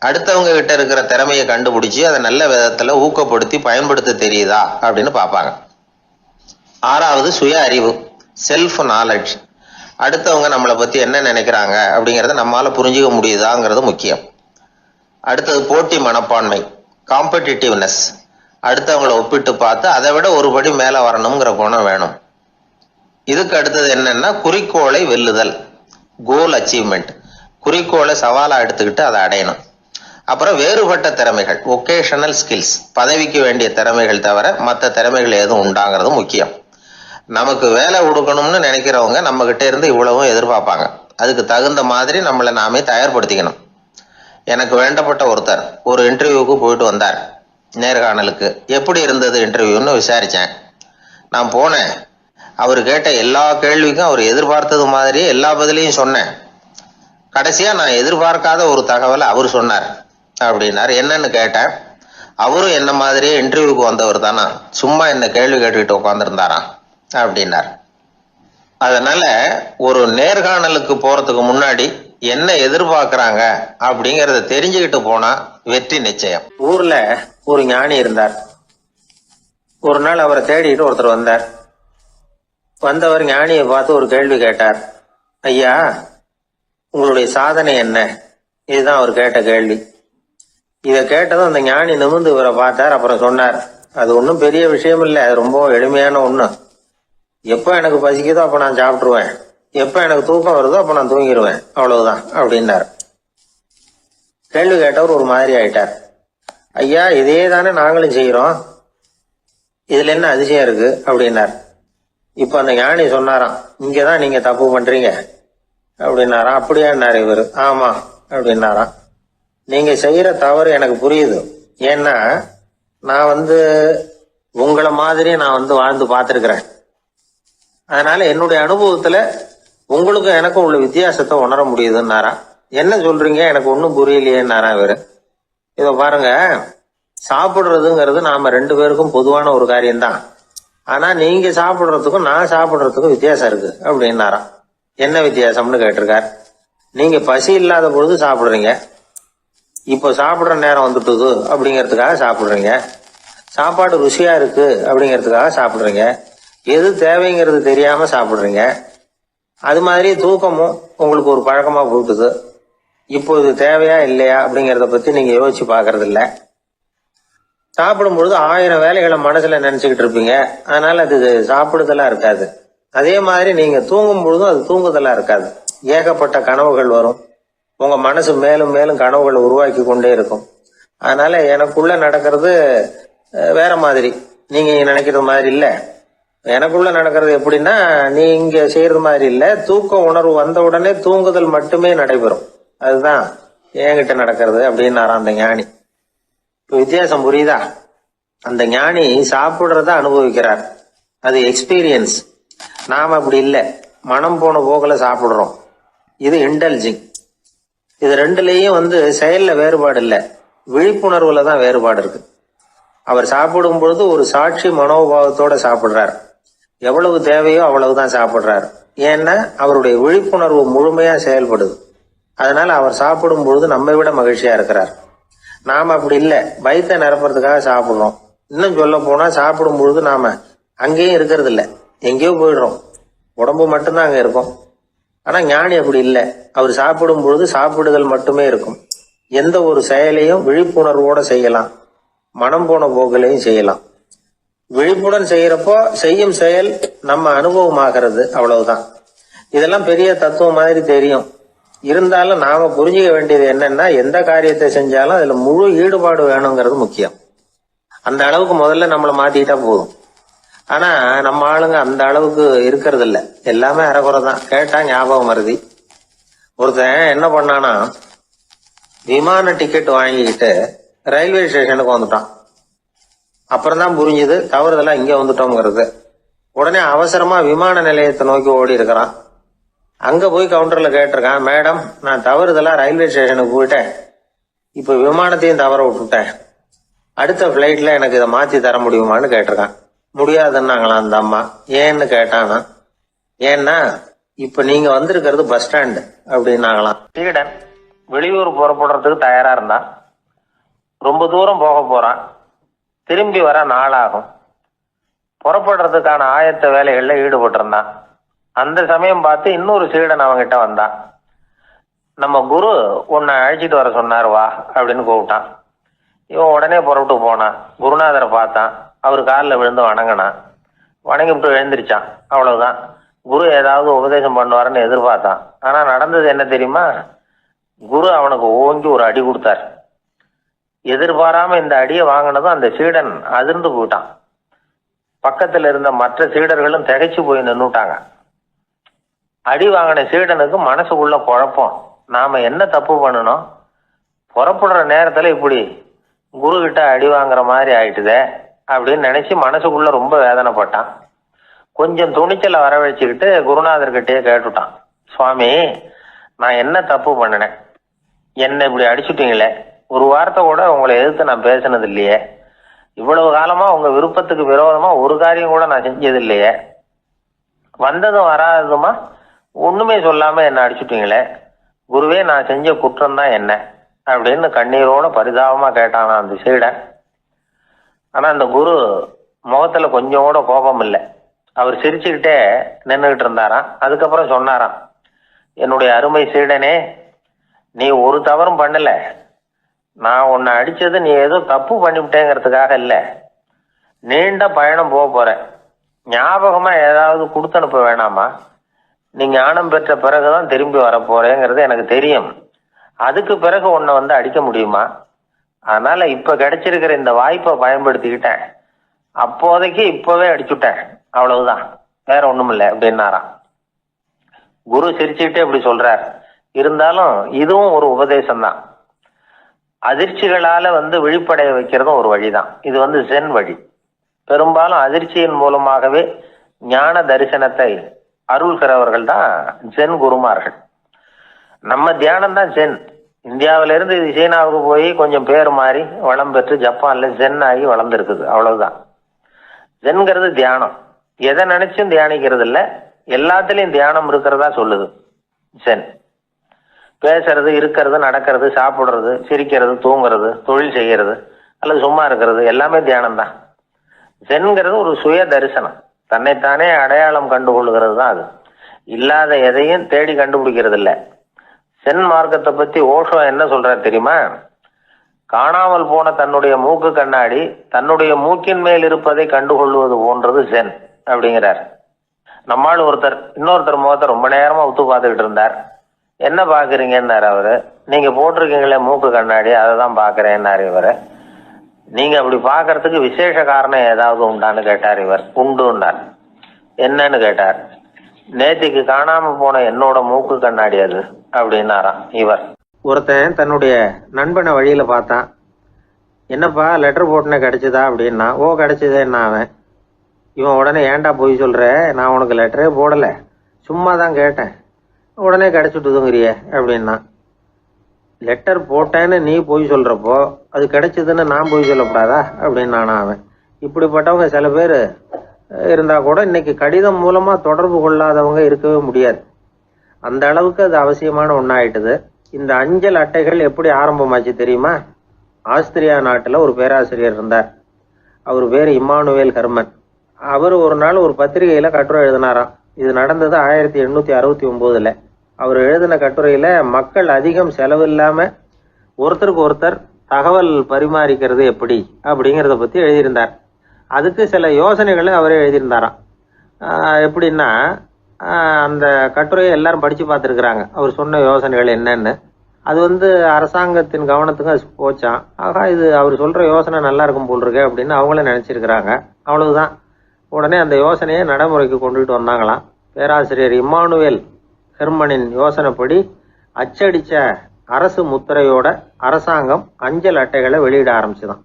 அடுத்தவங்க கிட்ட இருக்கிற திறமையை கண்டுபிடிச்சி அதை நல்ல விதத்துல ஊக்கப்படுத்தி பயன்படுத்த தெரியுதா அப்படின்னு பார்ப்பாங்க. ஆறாவது சுய அறிவு, செல்ஃப் நாலேஜ். அடுத்தவங்க நம்மளை பத்தி என்ன நினைக்கிறாங்க அப்படிங்கறத நம்மால புரிஞ்சுக்க முடியுதாங்கிறது முக்கியம். அடுத்தது போட்டி மனப்பான்மை, காம்படிட்டிவ்னஸ். அடுத்தவங்களை ஒப்பிட்டு பார்த்து அதை விட ஒரு படி மேல வரணுங்கிற குணம் வேணும். இதுக்கு அடுத்தது என்னன்னா குறிக்கோளை வெல்லுதல், கோல் அச்சீவ்மெண்ட். குறிக்கோளை சவாலா எடுத்துக்கிட்டு அதை அடையணும். அப்புறம் வேறுபட்ட திறமைகள், ஒகேஷனல் ஸ்கில்ஸ். பதவிக்கு வேண்டிய திறமைகள் தவிர மற்ற திறமைகள் எதுவும் உண்டாங்கிறது முக்கியம். நமக்கு வேலை கொடுக்கணும்னு நினைக்கிறவங்க நம்ம கிட்ட இருந்து இவ்வளவும் எதிர்பார்ப்பாங்க. அதுக்கு தகுந்த மாதிரி நம்மளை நாமே தயார்படுத்திக்கணும். எனக்கு வேண்டப்பட்ட ஒருத்தர் ஒரு இன்டர்வியூக்கு போயிட்டு வந்தார், நேர்காணலுக்கு. எப்படி இருந்தது இன்டர்வியூன்னு விசாரிச்சேன். நான் போனேன். அவர் கேட்ட எல்லா கேள்விக்கும் அவர் எதிர்பார்த்தது மாதிரி எல்லா பதிலையும் சொன்னேன். கடைசியா நான் எதிர்பார்க்காத ஒரு தகவலை அவர் சொன்னார் அப்படின்னார். என்னன்னு கேட்டேன். அவரும் என்ன மாதிரியே இன்டர்வியூக்கு வந்தவர் தானா, சும்மா என்ன கேள்வி கேட்டுக்கிட்டு உட்காந்துருந்தாராம் அப்படின்னார். அதனால ஒரு நேர்காணலுக்கு போறதுக்கு முன்னாடி என்ன எதிர்பார்க்கறாங்க அப்படிங்கறத தெரிஞ்சுக்கிட்டு போனா வெற்றி நிச்சயம். ஊர்ல ஒரு ஞானி இருந்தார். ஒரு நாள் அவரை தேடிட்டு ஒருத்தர் வந்தார். வந்தவர் ஞானியை பார்த்து ஒரு கேள்வி கேட்டார். ஐயா, உங்களுடைய சாதனை என்ன? இதுதான் அவர் கேட்ட கேள்வி. இத கேட்டதும் அந்த ஞானி நிமிர்ந்து இவரை பார்த்தார். அப்புறம் சொன்னார், அது ஒன்றும் பெரிய விஷயம் இல்லை, அது ரொம்ப எளிமையான ஒண்ணு. எப்ப எனக்கு பசிக்குதோ அப்ப நான் சாப்பிட்டுருவேன், எப்ப எனக்கு தூக்கம் வருதோ அப்ப நான் தூங்கிடுவேன், அவ்வளவுதான் அப்படின்னார். கேள்வி கேட்டவர் ஒரு மாதிரி ஆயிட்டார். ஐயா, இதே தானே நாங்களும் செய்யறோம், இதுல என்ன அதிசயம் இருக்கு அப்படின்னார். இப்ப அந்த ஞானி சொன்னாராம், இங்கதான் நீங்க தப்பு பண்றீங்க அப்படின்னாராம். அப்படியான்னாரு இவரு. ஆமா அப்படின்னாராம். நீங்க செய்யற தவறு எனக்கு புரியுது. ஏன்னா நான் உங்களை மாதிரி நான் வாழ்ந்து பார்த்திருக்கிறேன். அதனால என்னுடைய அனுபவத்துல உங்களுக்கும் எனக்கும் உள்ள வித்தியாசத்தை உணர முடியுதுன்னாராம். என்ன சொல்றீங்க, எனக்கு ஒன்னும் புரியலையேன்னாரா இவரு. இத பாருங்க, சாப்பிடுறதுங்கிறது நாம ரெண்டு பேருக்கும் பொதுவான ஒரு காரியம்தான். ஆனா நீங்க சாப்பிடுறதுக்கும் நான் சாப்பிடுறதுக்கும் வித்தியாசம் இருக்கு அப்படின்னாராம். என்ன வித்தியாசம்னு கேட்டிருக்கார். நீங்க பசி இல்லாத பொழுது சாப்பிடுறீங்க, இப்போ சாப்பிடுற நேரம் வந்துட்டுது அப்படிங்கிறதுக்காக சாப்பிடுறீங்க. சாப்பாடு ருசியா இருக்கு அப்படிங்கிறதுக்காக சாப்பிடுறீங்க. எது தேவைங்கிறது தெரியாம சாப்பிடுறீங்க. அது மாதிரி தூக்கமும் உங்களுக்கு ஒரு பழக்கமா போட்டுது. இப்போ இது தேவையா இல்லையா அப்படிங்கறத பத்தி நீங்க யோசிச்சு பாக்குறது இல்ல. சாப்பிடும் பொழுது 1000 வேலைகளை மனசுல நினைச்சுக்கிட்டு இருப்பீங்க. அதனால அது சாப்பிடுதலா இருக்காது. அதே மாதிரி நீங்க தூங்கும் பொழுதும் அது தூங்குதலா இருக்காது. ஏகப்பட்ட கனவுகள் வரும். உங்க மனசு மேலும் மேலும் கனவுகளை உருவாக்கி கொண்டே இருக்கும். அதனால எனக்குள்ள நடக்கிறது வேற மாதிரி, நீங்க நினைக்கிறது மாதிரி இல்ல. எனக்குள்ள நடக்கிறது எப்படின்னா, நீங்க செய்யறது மாதிரி இல்ல. தூக்க உணர்வு வந்த உடனே தூங்குதல் மட்டுமே நடைபெறும். அதுதான் என்கிட்ட நடக்கிறது அப்படின்னாராம் அந்த ஞானி. வித்தியாசம் புரியுதா? அந்த ஞானி சாப்பிடுறத அனுபவிக்கிறார், அது எக்ஸ்பீரியன்ஸ். நாம அப்படி இல்லை, மனம் போன போகல சாப்பிடுறோம். இது இன்டெலிஜிங். இது ரெண்டுலயும் செயல்ல வேறுபாடு இல்லை, விழிப்புணர்வுல தான் வேறுபாடு இருக்கு. அவர் சாப்பிடும் பொழுது ஒரு சாட்சி மனோபாவத்தோட சாப்பிடுறார். எவ்வளவு தேவையோ அவ்வளவுதான் சாப்பிடுறாரு. ஏன்னா அவருடைய விழிப்புணர்வு முழுமையா செயல்படுது. அதனால அவர் சாப்பிடும் பொழுது நம்மை விட மகிழ்ச்சியா இருக்கிறார். நாம அப்படி இல்லை, வயிற்றை நிரப்புறதுக்காக சாப்பிடுறோம். இன்னும் சொல்ல போனா சாப்பிடும் பொழுது நாம அங்கேயும் இருக்கிறது இல்லை, எங்கேயோ போயிடுறோம். உடம்பு மட்டும்தான் அங்க இருக்கும். ஆனா ஞானி அப்படி இல்லை. அவர் சாப்பிடும் பொழுது சாப்பிடுதல் மட்டுமே இருக்கும். எந்த ஒரு செயலையும் விழிப்புணர்வோட செய்யலாம், மனம் போன போக்கிலையும் செய்யலாம். விழிப்புடன் செய்யறப்போ செய்யும் செயல் நம்ம அனுபவமாகிறது, அவ்வளவுதான். இதெல்லாம் பெரிய தத்துவம் மாதிரி தெரியும். இருந்தாலும் நாம புரிஞ்சுக்க வேண்டியது என்னன்னா, எந்த காரியத்தை செஞ்சாலும் அதுல முழு ஈடுபாடு வேணுங்கிறது முக்கியம். அந்த அளவுக்கு முதல்ல நம்மளை மாத்திக்கிட்டா போதும். ஆனா நம்ம ஆளுங்க அந்த அளவுக்கு இருக்கிறது இல்ல, எல்லாமே அரைக்குறை தான். கேட்டா ஞாபகம் மருதி. ஒருத்தன் என்ன பண்ணானா, விமான டிக்கெட் வாங்கிக்கிட்டு ரயில்வே ஸ்டேஷனுக்கு வந்துட்டான். அப்புறம் தான் புரிஞ்சுது தவறுதெல்லாம் இங்க வந்துட்டோம்ங்கிறது. உடனே அவசரமா விமான நிலையத்தை நோக்கி ஓடி இருக்கிறான். அங்க போய் கவுண்டர்ல கேட்டிருக்கான், மேடம் நான் தவறுதெல்லாம் ரயில்வே ஸ்டேஷனுக்கு போயிட்டேன், இப்ப விமானத்தையும் தவற விட்டுட்டேன் அடுத்த ஃப்ளைட்ல எனக்கு இதை மாற்றி தர முடியுமான்னு கேட்டிருக்கான். முடியாதுன்னாங்களாம் அந்த அம்மா. ஏன்னு கேட்டானா, ஏன்னா இப்ப நீங்க வந்திருக்கிறது பஸ் ஸ்டாண்டு அப்படின்னாங்களாம். சீடன் வெளியூர் புறப்படுறதுக்கு தயாரா இருந்தான். ரொம்ப தூரம் போக போறான். திரும்பி வர நாளாகும். புறப்படுறதுக்கான ஆயத்த வேலைகள்ல ஈடுபட்டு இருந்தான். அந்த சமயம் பார்த்து இன்னொரு சீடன் அவங்கிட்ட வந்தான். நம்ம குரு உன்னை அழைச்சிட்டு வர சொன்னார் வா அப்படின்னு கூப்பிட்டான். இவன் உடனே புறப்பட்டு போனான். குருநாதரை பார்த்தான். அவர் காலில் விழுந்து வணங்கினான். வணங்கிவிட்டு எழுந்திரிச்சான். அவ்வளவுதான். குரு ஏதாவது உபதேசம் பண்ணுவாருன்னு எதிர்பார்த்தான். ஆனா நடந்தது என்ன தெரியுமா? குரு அவனுக்கு ஓங்கி ஒரு அடி கொடுத்தார். எதிர்பாராம இந்த அடியை வாங்கினதும் அந்த சீடன் அதிர்ந்து போயிட்டான். பக்கத்துல இருந்த மற்ற சீடர்களும் திகைச்சு போய் நின்னுட்டாங்க. அடி வாங்கின சீடனுக்கு மனசுக்குள்ள குழப்பம். நாம என்ன தப்பு பண்ணணும்? புறப்படுற நேரத்துல இப்படி குரு கிட்ட அடி வாங்குற மாதிரி ஆயிட்டுதே அப்படின்னு நினைச்சு மனசுக்குள்ள ரொம்ப வேதனைப்பட்டான். கொஞ்சம் துணிச்சலை வரவழைச்சுக்கிட்டு குருநாதர்கிட்டயே கேட்டுட்டான். சுவாமி, நான் என்ன தப்பு பண்ணினேன்? என்ன இப்படி அடிச்சுட்டீங்களே, ஒரு வார்த்தை கூட உங்களை எதிர்த்து நான் பேசினது இல்லையே, இவ்வளவு காலமா உங்க விருப்பத்துக்கு விரோதமா ஒரு காரியம் கூட நான் செஞ்சது இல்லையே, வந்ததும் வராததுமா ஒண்ணுமே சொல்லாம என்ன அடிச்சுட்டீங்களே, குருவே நான் செஞ்ச குற்றம் தான் என்ன அப்படின்னு கண்ணீரோட பரிதாபமா கேட்டானா அந்த சீடன். ஆனா அந்த குரு முகத்துல கொஞ்சம் கூட கோபம் இல்லை. அவர் சிரிச்சுக்கிட்டே நின்றுகிட்டு இருந்தாராம். அதுக்கப்புறம் சொன்னாராம், என்னுடைய அருமை சீடனே, நீ ஒரு தவறும் பண்ணல. நான் உன்னை அடிச்சது நீ ஏதோ தப்பு பண்ணிவிட்டேங்கிறதுக்காக இல்லை. நீண்ட பயணம் போக போற, ஞாபகமா ஏதாவது கொடுத்து அனுப்ப வேணாமா? நீ ஞானம் பெற்ற பிறகுதான் திரும்பி வர போறேங்கிறது எனக்கு தெரியும். அதுக்கு பிறகு உன்னை வந்து அடிக்க முடியுமா? அதனால இப்ப கிடைச்சிருக்கிற இந்த வாய்ப்பை பயன்படுத்திக்கிட்டேன். அப்போதைக்கு இப்பவே அடிச்சுட்டேன், அவ்வளவுதான், வேற ஒண்ணும் இல்லை அப்படின்னாராம். குரு சிரிச்சுக்கிட்டே இப்படி சொல்றார். இருந்தாலும் இதுவும் ஒரு உபதேசம் தான். அதிர்ச்சிகளால விழிப்படைய வைக்கிறதும் ஒரு வழிதான். இது ஜென் வழி. பெரும்பாலும் அதிர்ச்சியின் மூலமாகவே ஞான தரிசனத்தை அருள்கிறவர்கள் தான் ஜென் குருமார்கள். நம்ம தியானம் தான் ஜென். இந்தியாவிலிருந்து இது சீனாவுக்கு போய் கொஞ்சம் பேர் மாறி வளம் பெற்று ஜப்பான்ல ஜென் ஆகி வளர்ந்துருக்குது, அவ்வளவுதான். ஜென்கிறது தியானம். எதை நினைச்சும் தியானிக்கிறது இல்ல, எல்லாத்துலயும் தியானம் இருக்கிறதா சொல்லுது ஜென். பேசுறது, இருக்கிறது, நடக்கிறது, சாப்பிடுறது, சிரிக்கிறது, தூங்குறது, தொழில் செய்யறது அல்லது சும்மா இருக்கிறது எல்லாமே தியானம் தான். ஜென்கிறது ஒரு சுய தரிசனம். தன்னைத்தானே அடையாளம் கண்டுகொள்கிறது தான் அது. இல்லாத எதையும் தேடி கண்டுபிடிக்கிறது இல்லை. சென் மார்க்கத்தை பத்தி ஓஷோ என்ன சொல்றாரு தெரியுமா? காணாமல் போன தன்னுடைய மூக்கு கண்ணாடி தன்னுடைய மூக்கின் மேல் இருப்பதை கண்டுகொள்வது போன்றது சென் அப்படிங்கிறார். நம்மால் இன்னொருத்தர் முகத்தை ரொம்ப நேரமா உத்து பார்த்துக்கிட்டு இருந்தார். என்ன பாக்குறீங்கன்னாரு அவரு. நீங்க போட்டிருக்கீங்களே மூக்கு கண்ணாடி, அதை தான் பாக்குறேன்னாரு இவரு. நீங்க அப்படி பாக்குறதுக்கு விசேஷ காரணம் ஏதாவது உண்டான்னு கேட்டார் இவர். உண்டுன்னார். என்னன்னு கேட்டார். நேத்திக்கு காணாம போன என்னோட மூக்கு கண்ணாடி அது அப்படின்னாராம் இவர். ஒருத்தன் தன்னுடைய நண்பனை வழியில பார்த்தான். என்னப்பா லெட்டர் போட்டுனே கிடைச்சதா அப்படின்னா. ஓ கிடைச்சதேன்னா அவன். இவன் உடனே ஏன்டா போய் சொல்ற, நான் உனக்கு லெட்டரே போடல, சும்மா தான் கேட்டேன், உடனே கிடைச்சிட்டுதுங்கிறிய அப்படின்னா. லெட்டர் போட்டேன்னு நீ போய் சொல்றப்போ அது கிடைச்சதுன்னு நான் போய் சொல்லக்கூடாதா அப்படின்னானா அவன். இப்படிப்பட்டவங்க சில பேர் இருந்தா கூட இன்னைக்கு கடிதம் மூலமா தொடர்பு கொள்ளாதவங்க இருக்கவே முடியாது. அந்த அளவுக்கு அது அவசியமான ஒன்னாயிட்டுது. இந்த அஞ்சல் அட்டைகள் எப்படி ஆரம்பமாச்சு தெரியுமா? ஆஸ்திரியா நாட்டுல ஒரு பேராசிரியர் இருந்தார். அவர் பேரு இம்மானுவேல் ஹெர்மன். அவர் ஒரு நாள் ஒரு பத்திரிகையில கட்டுரை எழுதினாராம். இது நடந்தது 1869. அவர் எழுதின கட்டுரையில மக்கள் அதிகம் செலவில்லாம ஒருத்தருக்கு ஒருத்தர் தகவல் பரிமாறிக்கிறது எப்படி அப்படிங்கிறத பத்தி எழுதியிருந்தார். அதுக்கு சில யோசனைகளை அவரே எழுதியிருந்தாராம். எப்படின்னா, அந்த கட்டுரையை எல்லாரும் படிச்சு பார்த்துருக்குறாங்க, அவர் சொன்ன யோசனைகள் என்னன்னு. அது அரசாங்கத்தின் கவனத்துக்கு அது போச்சான். ஆகா, இது அவர் சொல்ற யோசனை நல்லா இருக்கும் போல் இருக்கு அப்படின்னு அவங்களே நினைச்சிருக்கிறாங்க. அவ்வளவுதான். உடனே அந்த யோசனையை நடைமுறைக்கு கொண்டுகிட்டு வந்தாங்களாம். பேராசிரியர் இம்மானுவேல் ஹெர்மனின் யோசனைப்படி அச்சடிச்ச அரசு முத்திரையோட அரசாங்கம் அஞ்சல் அட்டைகளை வெளியிட ஆரம்பிச்சுதான்.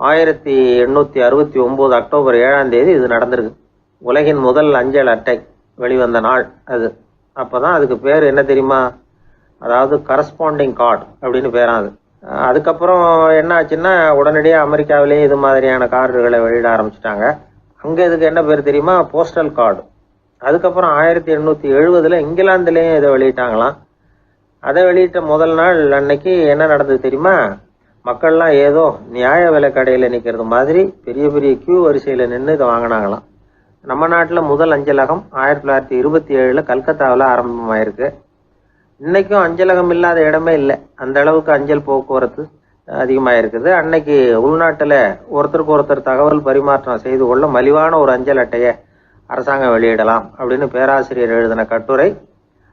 1869 அக்டோபர் 7ஆம் தேதி இது நடந்திருக்கு. உலகின் முதல் அஞ்சல் அட்டை வெளிவந்த நாள் அது. அப்பதான் அதுக்கு பேர் என்ன தெரியுமா? அதாவது கரஸ்பாண்டிங் கார்டு அப்படின்னு பேராது. அதுக்கப்புறம் என்ன ஆச்சுன்னா உடனடியாக அமெரிக்காவிலேயே இது மாதிரியான கார்டுகளை வெளியிட ஆரம்பிச்சிட்டாங்க. அங்கே இதுக்கு என்ன பேர் தெரியுமா? Postal card. அதுக்கப்புறம் 1870 இங்கிலாந்துலேயும் இதை வெளியிட்டாங்களாம். அதை வெளியிட்ட முதல் நாள் அன்னைக்கு என்ன நடந்தது தெரியுமா? மக்கள்லாம் ஏதோ நியாய விலை கடையில் நிற்கிறது மாதிரி பெரிய பெரிய கியூ வரிசையில் நின்று இதை வாங்கினாங்களாம். நம்ம நாட்டில் முதல் அஞ்சலகம் 1927 கல்கத்தாவில் ஆரம்பமாயிருக்கு. இன்னைக்கும் அஞ்சலகம் இல்லாத இடமே இல்லை. அந்த அளவுக்கு அஞ்சல் போக்குவரத்து அதிகமாக இருக்குது. அன்னைக்கு உள்நாட்டில் ஒருத்தருக்கு ஒருத்தர் தகவல் பரிமாற்றம் செய்து கொள்ள மலிவான ஒரு அஞ்சல் அட்டையை அரசாங்கம் வெளியிடலாம் அப்படின்னு பேராசிரியர் எழுதின கட்டுரை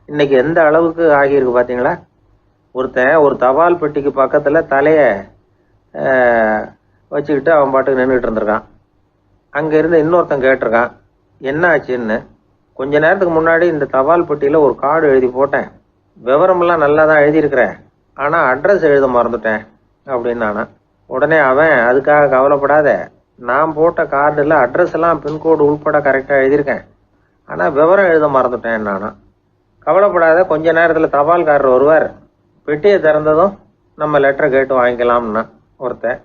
இன்னைக்கு எந்த அளவுக்கு ஆகியிருக்கு பார்த்தீங்களா? ஒருத்தன் ஒரு தபால் பெட்டிக்கு பக்கத்தில் தலையை வச்சுக்கிட்டு அவன் பாட்டுக்கு நின்றுட்டு இருந்திருக்கான். அங்கே இருந்து இன்னொருத்தன் கேட்டிருக்கான், என்ன ஆச்சுன்னு. கொஞ்ச நேரத்துக்கு முன்னாடி இந்த தபால் பெட்டியில் ஒரு கார்டு எழுதி போட்டேன், விவரமெல்லாம் நல்லா தான் எழுதியிருக்கிறேன், ஆனால் அட்ரஸ் எழுத மறந்துட்டேன் அப்படின்னு நானா. உடனே அவன், அதுக்காக கவலைப்படாத, நான் போட்ட கார்டில் அட்ரஸ் எல்லாம் பின்கோடு உள்பட கரெக்டாக எழுதியிருக்கேன், ஆனால் விவரம் எழுத மறந்துட்டேன் நானா. கவலைப்படாத, கொஞ்ச நேரத்தில் தபால்காரர் வருவார், பெட்டியை திறந்ததும் நம்ம லெட்டரை கேட்டு வாங்கிக்கலாம்னா ஒருத்தன்.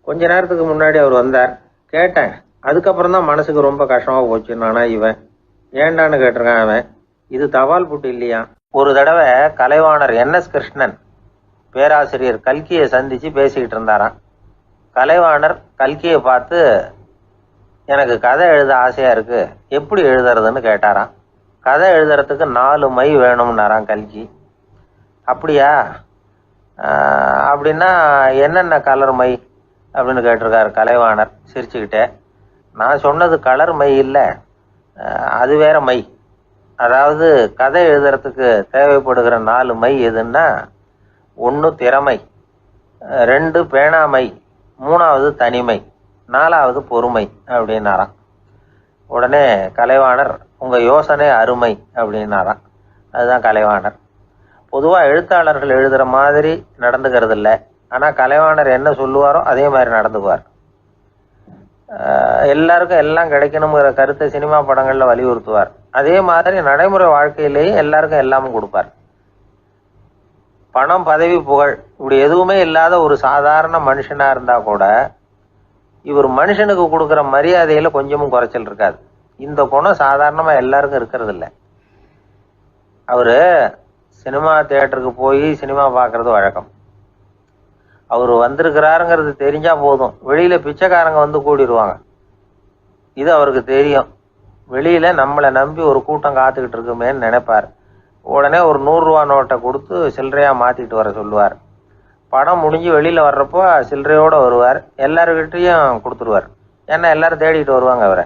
கொஞ்ச நேரத்துக்கு முன்னாடி அவர் வந்தார், கேட்டேன், அதுக்கப்புறம் தான் மனசுக்கு ரொம்ப கஷ்டமாக போச்சு நானா. இவன் ஏண்டான்னு கேட்டிருக்கான். அவன், இது தபால் புட்டு இல்லையா. ஒரு தடவை கலைவாணர் NS கிருஷ்ணன் பேராசிரியர் கல்கியை சந்திச்சு பேசிக்கிட்டு இருந்தாராம். கலைவாணர் கல்கியை பார்த்து, எனக்கு கதை எழுத ஆசையா இருக்கு, எப்படி எழுதுறதுன்னு கேட்டாராம். கதை எழுதுறதுக்கு 4 மை வேணும்னாராம் கல்கி. அப்படியா, அப்படின்னா என்னென்ன கலர் மை அப்படின்னு கேட்டிருக்காரு கலைவாணர் சிரிச்சுக்கிட்டே. நான் சொன்னது கலர் மை இல்லை, அது வேற மை. அதாவது கதை எழுதுறதுக்கு தேவைப்படுகிற 4 மை எதுன்னா, 1 திறமை, 2 பேணாமை, 3வது தனிமை, 4வது பொறுமை அப்படின்னாராம். உடனே கலைவாணர், உங்க யோசனை அருமை அப்படின்னாராம். அதுதான் கலைவாணர். பொதுவாக எழுத்தாளர்கள் எழுதுகிற மாதிரி நடந்துக்கிறது இல்லை, ஆனால் கலைவாணர் என்ன சொல்லுவாரோ அதே மாதிரி நடந்துக்குவார். எல்லாருக்கும் எல்லாம் கிடைக்கணுங்கிற கருத்தை சினிமா படங்களில் வலியுறுத்துவார். அதே மாதிரி நடைமுறை வாழ்க்கையிலேயும் எல்லாருக்கும் எல்லாமும் கொடுப்பார். பணம், பதவி, புகழ் இப்படி எதுவுமே இல்லாத ஒரு சாதாரண மனுஷனா இருந்தா கூட இவர் மனுஷனுக்கு கொடுக்குற மரியாதையில கொஞ்சமும் குறைச்சல் இருக்காது. இந்த குணம் சாதாரணமா எல்லாருக்கும் இருக்கிறது இல்லை. அவரு சினிமா தியேட்டருக்கு போய் சினிமா பார்க்கறது வழக்கம். அவர் வந்திருக்கிறாருங்கிறது தெரிஞ்சா போதும், வெளியில பிச்சைக்காரங்க வந்து கூடிடுவாங்க. இது அவருக்கு தெரியும். வெளியில நம்மளை நம்பி ஒரு கூட்டம் காத்துக்கிட்டு இருக்குமேன்னு நினைப்பார். உடனே ஒரு 100 ரூபா நோட்டை கொடுத்து சில்லறையா மாத்திட்டு வர சொல்லுவார். படம் முடிஞ்சு வெளியில வர்றப்போ சில்லறையோட வருவார், எல்லாருக்கிட்டையும் கொடுத்துருவார். ஏன்னா எல்லாரும் தேடிட்டு வருவாங்க அவரை.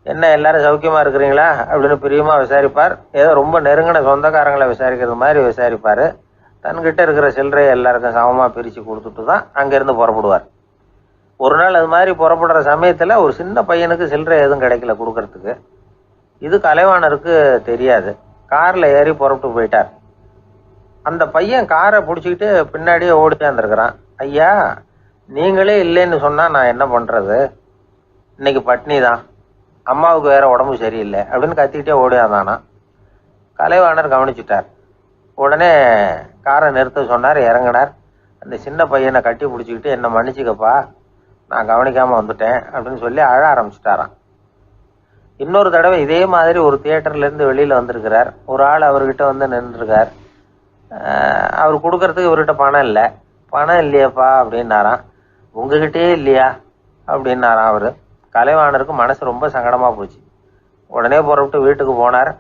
என்ன எல்லாரும் சௌக்கியமா இருக்கிறீங்களா அப்படின்னு பிரியமா விசாரிப்பார். ஏதோ ரொம்ப நெருங்கின சொந்தக்காரங்களை விசாரிக்கிறது மாதிரி விசாரிப்பாரு. தன்கிட்ட இருக்கிற சில்லறையை எல்லாருக்கும் சமமா பிரிச்சு கொடுத்துட்டு தான் அங்கிருந்து புறப்படுவார். ஒரு நாள் அது மாதிரி புறப்படுற சமயத்துல ஒரு சின்ன பையனுக்கு சில்லறை எதுவும் கிடைக்கல கொடுக்கறதுக்கு. இது கலைவாணருக்கு தெரியாது. கார்ல ஏறி புறப்பட்டு போயிட்டார். அந்த பையன் காரை பிடிச்சிக்கிட்டு பின்னாடியே ஓடிச்சாந்துருக்கிறான். ஐயா, நீங்களே இல்லைன்னு சொன்னா நான் என்ன பண்றது, இன்னைக்கு பட்னி தான், அம்மாவுக்கு வேற உடம்பு சரியில்லை அப்படின்னு கத்திக்கிட்டே ஓடியாந்தானா. கலைவாணர் கவனிச்சுட்டார். உடனே காரை நிறுத்த சொன்னார், இறங்கினார். அந்த சின்ன பையனை கட்டி பிடிச்சிக்கிட்டு, என்னை மன்னிச்சுக்கப்பா, நான் கவனிக்காம வந்துட்டேன் அப்படின்னு சொல்லி அழ ஆரம்பிச்சுட்டாராம். இன்னொரு தடவை இதே மாதிரி ஒரு தியேட்டர்ல இருந்து வெளியில வந்திருக்கிறார். ஒரு ஆள் அவர்கிட்ட வந்து நின்றுருக்கார். அவர் கொடுக்கறதுக்கு இவர்கிட்ட பணம் இல்லை. பணம் இல்லையாப்பா அப்படின்னாராம். உங்ககிட்டயே இல்லையா அப்படின்னாராம் அவரு. கலைவாணருக்கு மனசு ரொம்ப சங்கடமா போச்சு. உடனே புறப்பட்டு வீட்டுக்கு போனார்.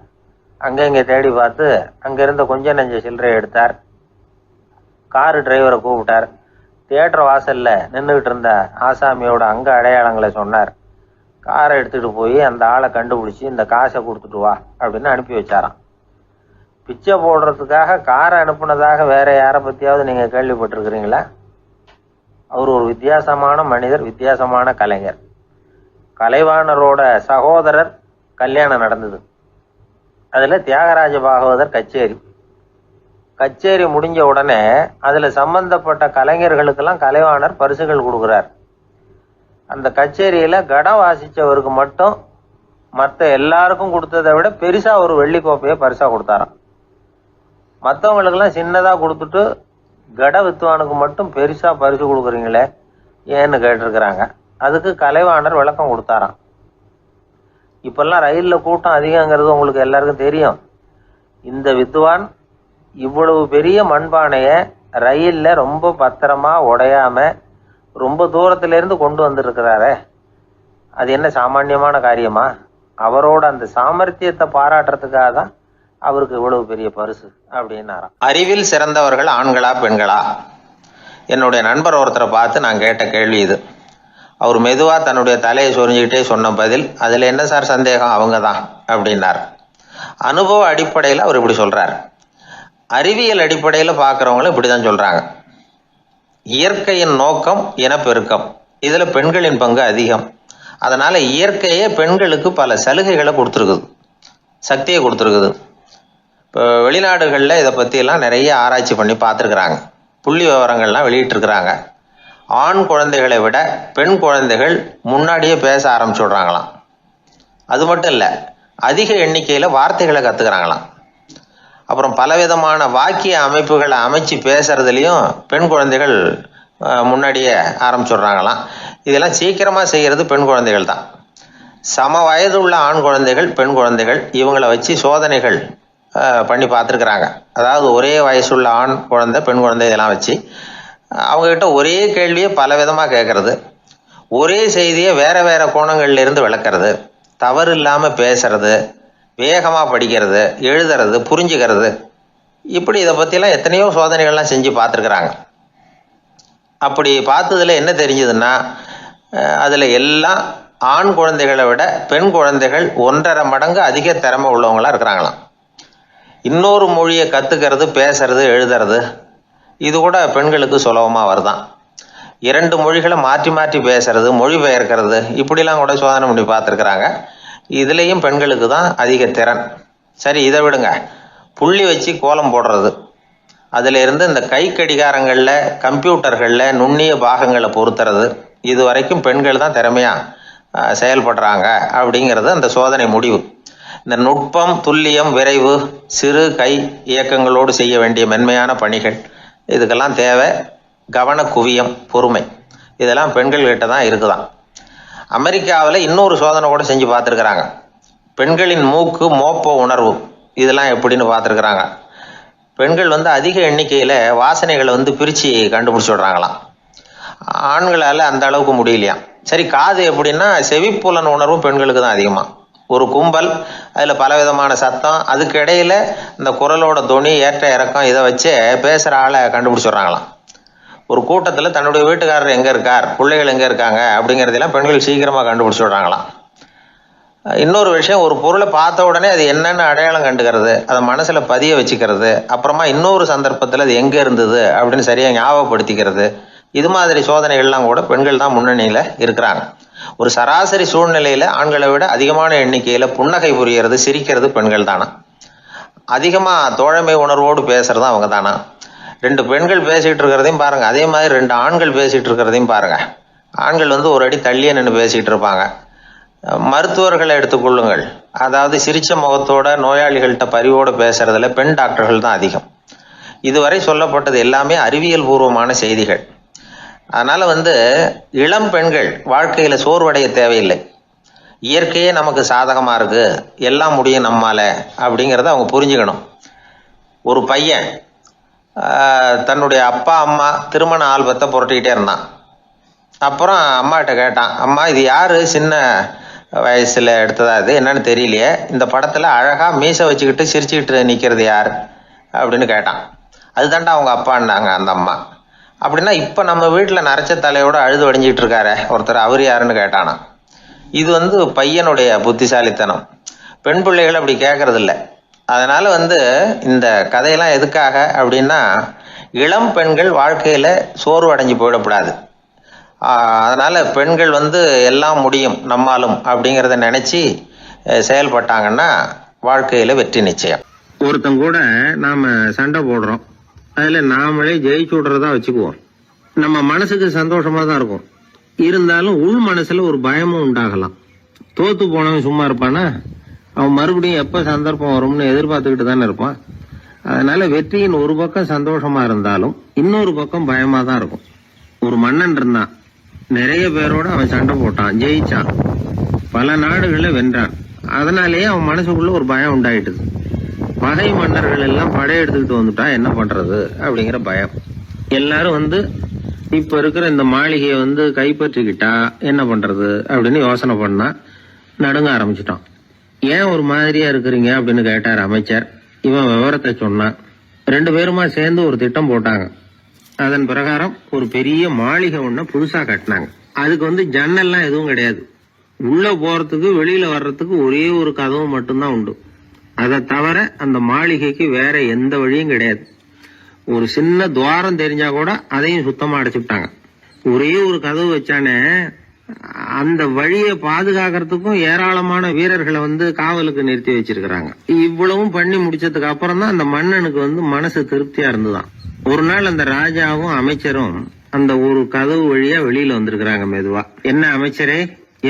அங்க இங்க தேடி பார்த்து அங்கிருந்த கொஞ்சம் நெஞ்ச சில்லறை எடுத்தார். காரு டிரைவரை கூப்பிட்டார். தியேட்டர் வாசல்ல நின்றுகிட்டு இருந்த ஆசாமியோட அங்க அடையாளங்களை சொன்னார். காரை எடுத்துட்டு போய் அந்த ஆளை கண்டுபிடிச்சி இந்த காசை கொடுத்துட்டு வா அப்படின்னு அனுப்பி வச்சாராம். பிச்சை போடுறதுக்காக காரை அனுப்புனதாக வேற யாரை பத்தியாவது நீங்க கேள்விப்பட்டிருக்கிறீங்களா? அவர் ஒரு வித்தியாசமான மனிதர், வித்தியாசமான கலைஞர். கலைவாணரோட சகோதரர் கல்யாணம் நடந்தது. அதுல தியாகராஜ பாகவதர் கச்சேரி முடிஞ்ச உடனே அதுல சம்பந்தப்பட்ட கலைஞர்களுக்கெல்லாம் கலைவாணர் பரிசுகள் கொடுக்கிறார். அந்த கச்சேரியில கடம் வாசிச்சவருக்கு மட்டும் மற்ற எல்லாருக்கும் கொடுத்ததை விட பெருசா ஒரு வெள்ளி கோப்பையை பரிசா கொடுத்தாராம். மற்றவங்களுக்கெல்லாம் சின்னதா கொடுத்துட்டு கட வித்துவானுக்கு மட்டும் பெருசா பரிசு கொடுக்குறீங்களே ஏன்னு கேட்டிருக்கிறாங்க. அதுக்கு கலைவாணர் விளக்கம் கொடுத்தாராம். இப்பெல்லாம் ரயில்ல கூட்டம் அதிகங்கிறது உங்களுக்கு எல்லாருக்கும் தெரியும். இந்த வித்துவான் இவ்வளவு பெரிய மண்பானைய ரயில்ல ரொம்ப பத்திரமா உடையாம ரொம்ப தூரத்துல இருந்து கொண்டு வந்திருக்கிறாரே, அது என்ன சாமான்யமான காரியமா? அவரோட அந்த சாமர்த்தியத்தை பாராட்டுறதுக்காக தான் அவருக்கு இவ்வளவு பெரிய பரிசு அப்படின்னாராம். அறிவில் சிறந்தவர்கள் ஆண்களா பெண்களா? என்னுடைய நண்பர் ஒருத்தரை பார்த்து நான் கேட்ட கேள்வி இது. அவர் மெதுவா தன்னுடைய தலையை சொரிஞ்சுக்கிட்டே சொன்ன பதில், அதுல என்ன சார் சந்தேகம், அவங்க தான் அப்படின்னார். அனுபவ அடிப்படையில் அவர் இப்படி சொல்றாரு. அறிவியல் அடிப்படையில் பார்க்குறவங்களும் இப்படிதான் சொல்றாங்க. இயற்கையின் நோக்கம் இனப்பெருக்கம், இதுல பெண்களின் பங்கு அதிகம். அதனால இயற்கையே பெண்களுக்கு பல சலுகைகளை கொடுத்துருக்குது, சக்தியை கொடுத்துருக்குது. இப்போ வெளிநாடுகளில் இதை பற்றியெல்லாம் நிறைய ஆராய்ச்சி பண்ணி பார்த்துருக்குறாங்க, புள்ளி விவரங்கள்லாம் வெளியிட்டிருக்கிறாங்க. ஆண் குழந்தைகளை விட பெண் குழந்தைகள் முன்னாடியே பேச ஆரம்பிச்சுடுறாங்களாம். அது மட்டும் இல்லை, அதிக எண்ணிக்கையில் வார்த்தைகளை கற்றுக்கிறாங்களாம். அப்புறம் பலவிதமான வாக்கிய அமைப்புகளை அமைச்சு பேசுறதுலையும் பெண் குழந்தைகள் முன்னாடியே ஆரம்பிச்சுடுறாங்களாம். இதெல்லாம் சீக்கிரமாக செய்கிறது பெண் குழந்தைகள் தான். சம வயது உள்ள ஆண் குழந்தைகள் பெண் குழந்தைகள் இவங்களை வச்சு சோதனைகள் பண்ணி பார்த்துருக்குறாங்க. அதாவது ஒரே வயசுள்ள ஆண் குழந்தை பெண் குழந்தை இதெல்லாம் வச்சு அவங்ககிட்ட ஒரே கேள்வியை பல விதமாக கேட்கறது, ஒரே செய்தியை வேற வேற கோணங்கள்ல இருந்து விளக்குறது, தவறு இல்லாமல் பேசுறது, வேகமாக படிக்கிறது, எழுதுறது, புரிஞ்சுக்கிறது, இப்படி இதை பற்றிலாம் எத்தனையோ சோதனைகள்லாம் செஞ்சு பார்த்துருக்குறாங்க. அப்படி பார்த்ததுல என்ன தெரிஞ்சதுன்னா, அதில் எல்லாம் ஆண் குழந்தைகளை விட பெண் குழந்தைகள் 1.5 மடங்கு அதிக திறமை உள்ளவங்களா இருக்கிறாங்களாம். இன்னொரு மொழியை கற்றுக்கிறது, பேசுறது, எழுதுறது, இது கூட பெண்களுக்கு சுலபமாக வருதான். 2 மொழிகளை மாற்றி மாற்றி பேசுறது, மொழிபெயர்க்கிறது, இப்படிலாம் கூட சோதனை பண்ணி பார்த்துருக்குறாங்க. இதுலேயும் பெண்களுக்கு தான் அதிக திறன். சரி, இதை விடுங்க. புள்ளி வச்சு கோலம் போடுறது, அதில் இருந்து இந்த கை கடிகாரங்களில், கம்ப்யூட்டர்களில் நுண்ணிய பாகங்களை பொருத்துறது, இது வரைக்கும் பெண்கள் தான் திறமையாக செயல்படுறாங்க அப்படிங்கிறது அந்த சோதனை முடிவு. இந்த நுட்பம், துல்லியம், விரைவு, சிறு கை இயக்கங்களோடு செய்ய வேண்டிய மென்மையான பணிகள், இதுக்கெல்லாம் தேவை கவன குவியம், பொறுமை, இதெல்லாம் பெண்கள் கிட்ட தான் இருக்குதான். அமெரிக்காவில் இன்னொரு சோதனை கூட செஞ்சு பார்த்துருக்குறாங்க. பெண்களின் மூக்கு மோப்ப உணர்வு, இதெல்லாம் எப்படின்னு பார்த்துருக்குறாங்க. பெண்கள் அதிக எண்ணிக்கையில் வாசனைகளை பிரித்து கண்டுபிடிச்சி விடுறாங்களாம். ஆண்களால் அந்த அளவுக்கு முடியலையாம். சரி, காது எப்படின்னா செவிப்புலன் உணர்வும் பெண்களுக்கு தான் அதிகமாக. ஒரு கும்பல், அதில் பலவிதமான சத்தம், அதுக்கு இடையில இந்த குரலோட தொனி, ஏற்ற இறக்கம், இதை வச்சு பேசுகிற ஆளை கண்டுபிடிச்சிடுறாங்களாம். ஒரு கூட்டத்தில் தன்னுடைய வீட்டுக்காரர் எங்கே இருக்கார், பிள்ளைகள் எங்கே இருக்காங்க அப்படிங்கிறதெல்லாம் பெண்கள் சீக்கிரமாக கண்டுபிடிச்சி விடுறாங்களாம். இன்னொரு விஷயம், ஒரு பொருளை பார்த்த உடனே அது என்னென்னு அடையாளம் கண்டுக்கிறது, அதை மனசில் பதிய வச்சுக்கிறது, அப்புறமா இன்னொரு சந்தர்ப்பத்தில் அது எங்கே இருந்தது அப்படின்னு சரியாக ஞாபகப்படுத்திக்கிறது, இது மாதிரி சோதனைகள்லாம் கூட பெண்கள் தான் முன்னணியில் இருக்கிறாங்க. ஒரு சராசரி சூழ்நிலையில் ஆண்களை விட அதிகமான எண்ணிக்கையில் புன்னகை புரியறது, சிரிக்கிறது பெண்கள் தானா. அதிகமாக தோழமை உணர்வோடு பேசுறது அவங்க தானா. 2 பெண்கள் பேசிகிட்டு இருக்கிறதையும் பாருங்கள், அதே மாதிரி 2 ஆண்கள் பேசிகிட்டு இருக்கிறதையும் பாருங்கள். ஆண்கள் ஒரு அடி தள்ளியே நின்று பேசிகிட்டு இருப்பாங்க. மருத்துவர்களை எடுத்துக்கொள்ளுங்கள், அதாவது சிரிச்ச முகத்தோட நோயாளிகள்கிட்ட பரிவோடு பேசுறதுல பெண் டாக்டர்கள் தான் அதிகம். இதுவரை சொல்லப்பட்டது எல்லாமே அறிவியல் பூர்வமான செய்திகள். அதனால இளம் பெண்கள் வாழ்க்கையில சோர்வடைய தேவையில்லை. இயற்கையே நமக்கு சாதகமா இருக்கு, எல்லாம் முடியும் நம்மால அப்படிங்கிறத அவங்க புரிஞ்சுக்கணும். ஒரு பையன் தன்னுடைய அப்பா அம்மா திருமண ஆல்பத்தை புரட்டிக்கிட்டே இருந்தான். அப்புறம் அம்மாகிட்ட கேட்டான், அம்மா இது யாரு சின்ன வயசுல எடுத்ததா, இது என்னன்னு தெரியலையே, இந்த படத்துல அழகா மீசை வச்சுக்கிட்டு சிரிச்சுக்கிட்டு நிக்கிறது யார் அப்படின்னு கேட்டான். அதுதான்டா அவங்க அப்பான்னாங்க அந்த அம்மா. அப்படின்னா இப்ப நம்ம வீட்டுல நரைச்ச தலையோட அழுது வடிஞ்சிட்டு இருக்காரு ஒருத்தர், அவர் யாருன்னு கேட்டானா. இது பையனுடைய புத்திசாலித்தனம். பெண் பிள்ளைகள் அப்படி கேட்கறது இல்லை. அதனால இந்த கதையெல்லாம் எதுக்காக அப்படின்னா, இளம் பெண்கள் வாழ்க்கையில சோர்வு அடைஞ்சு போயிடக்கூடாது. அதனால பெண்கள் எல்லாம் முடியும் நம்மாலும் அப்படிங்கிறத நினைச்சு செயல்பட்டாங்கன்னா வாழ்க்கையில வெற்றி நிச்சயம். ஒருத்தன் கூட நாம சண்டை போடுறோம், அதுல நாமளே ஜெயிச்சு விடுறதா வச்சுக்குவோம். நம்ம மனசுக்கு சந்தோஷமா தான் இருக்கும். இருந்தாலும் உள் மனசுல ஒரு பயமும் உண்டாகலாம். தோத்து போனவன் சும்மா இருப்பானா? அவன் மறுபடியும் எப்ப சந்தர்ப்பம் வரும்னு எதிர்பார்த்துக்கிட்டு தானே இருப்பான். அதனால வெற்றியின் ஒரு பக்கம் சந்தோஷமா இருந்தாலும் இன்னொரு பக்கம் பயமா தான் இருக்கும். ஒரு மன்னன் இருந்தான், நிறைய பேரோட அவன் சண்டை போட்டான், ஜெயிச்சான், பல நாடுகளை வென்றான். அதனாலேயே அவன் மனசுக்குள்ள ஒரு பயம் உண்டாயிட்டுது. பகை மன்னர்கள் எல்லாம் படையெடுத்துக்கிட்டு வந்துட்டா என்ன பண்றது அப்படிங்கிற பயம். எல்லாரும் இப்ப இருக்கிற இந்த மாளிகையை கைப்பற்றிக்கிட்டா என்ன பண்றது அப்படின்னு யோசனை பண்ணா நடுங்க ஆரம்பிச்சுட்டான். ஏன் ஒரு மாதிரியா இருக்கிறீங்க அப்படின்னு கேட்டார் அமைச்சர். இவன் விவரத்தை சொன்னான். 2 பேருமா சேர்ந்து ஒரு திட்டம் போட்டாங்க. அதன் பிரகாரம் ஒரு பெரிய மாளிகை ஒண்ண புதுசா கட்டினாங்க. அதுக்கு ஜன்னல்லாம் எதுவும் கிடையாது. உள்ள போறதுக்கு வெளியில வர்றதுக்கு ஒரே ஒரு கதவு மட்டும்தான் உண்டு. அதை தவிர அந்த மாளிகைக்கு வேற எந்த வழியும் கிடையாது. ஒரு சின்ன துவாரம் தெரிஞ்சா கூட அதையும் சுத்தமா அடைச்சுட்டாங்க. ஒரே ஒரு கதவு வச்சானே, அந்த வழியை பாதுகாக்கிறதுக்கும் ஏராளமான வீரர்களை காவலுக்கு நிறுத்தி வச்சிருக்கிறாங்க. இவ்வளவும் பண்ணி முடிச்சதுக்கு அப்புறம் தான் அந்த மன்னனுக்கு மனசு திருப்தியா இருந்துதான். ஒரு நாள் அந்த ராஜாவும் அமைச்சரும் அந்த ஒரு கதவு வழியா வெளியில வந்திருக்கிறாங்க மெதுவா. என்ன அமைச்சரே,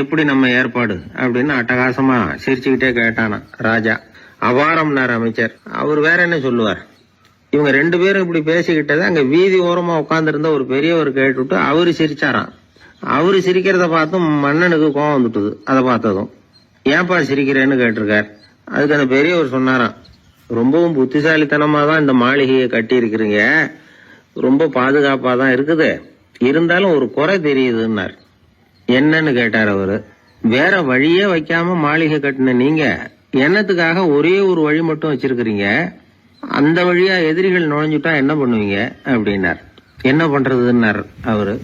எப்படி நம்ம ஏற்பாடு அப்படின்னு அட்டகாசமா சிரிச்சுக்கிட்டே கேட்டானா ராஜா. அபாரம்னார் அமைச்சர். அவர் வேற என்ன சொல்லுவார்? இவங்க 2 பேரும் இப்படி பேசிக்கிட்டதை அங்க வீதி ஓரமா உட்கார்ந்து இருந்த ஒரு பெரியவர் கேட்டுட்டு அவரு சிரிச்சாராம். அவரு சிரிக்கிறத பார்த்தும் மன்னனுக்கு கோவம் வந்துட்டுது. அதை பார்த்ததும் ஏன்பா சிரிக்கிறேன்னு கேட்டிருக்கார். அதுக்கு அந்த பெரியவர் சொன்னாராம், ரொம்பவும் புத்திசாலித்தனமா தான் இந்த மாளிகையை கட்டி இருக்கிறீங்க, ரொம்ப பாதுகாப்பா தான் இருக்குது, இருந்தாலும் ஒரு குறை தெரியுதுன்னார். என்னன்னு கேட்டார் அவரு. வேற வழியே வைக்காம மாளிகை கட்டின நீங்க என்னத்துக்காக ஒரே ஒரு வழி மட்டும் வச்சிருக்கிறீங்க? அந்த வழியா எதிரிகள் நுழைஞ்சுட்டா என்ன பண்ணுவீங்க அப்படின்னார். என்ன பண்றதுன்னார் அவரு.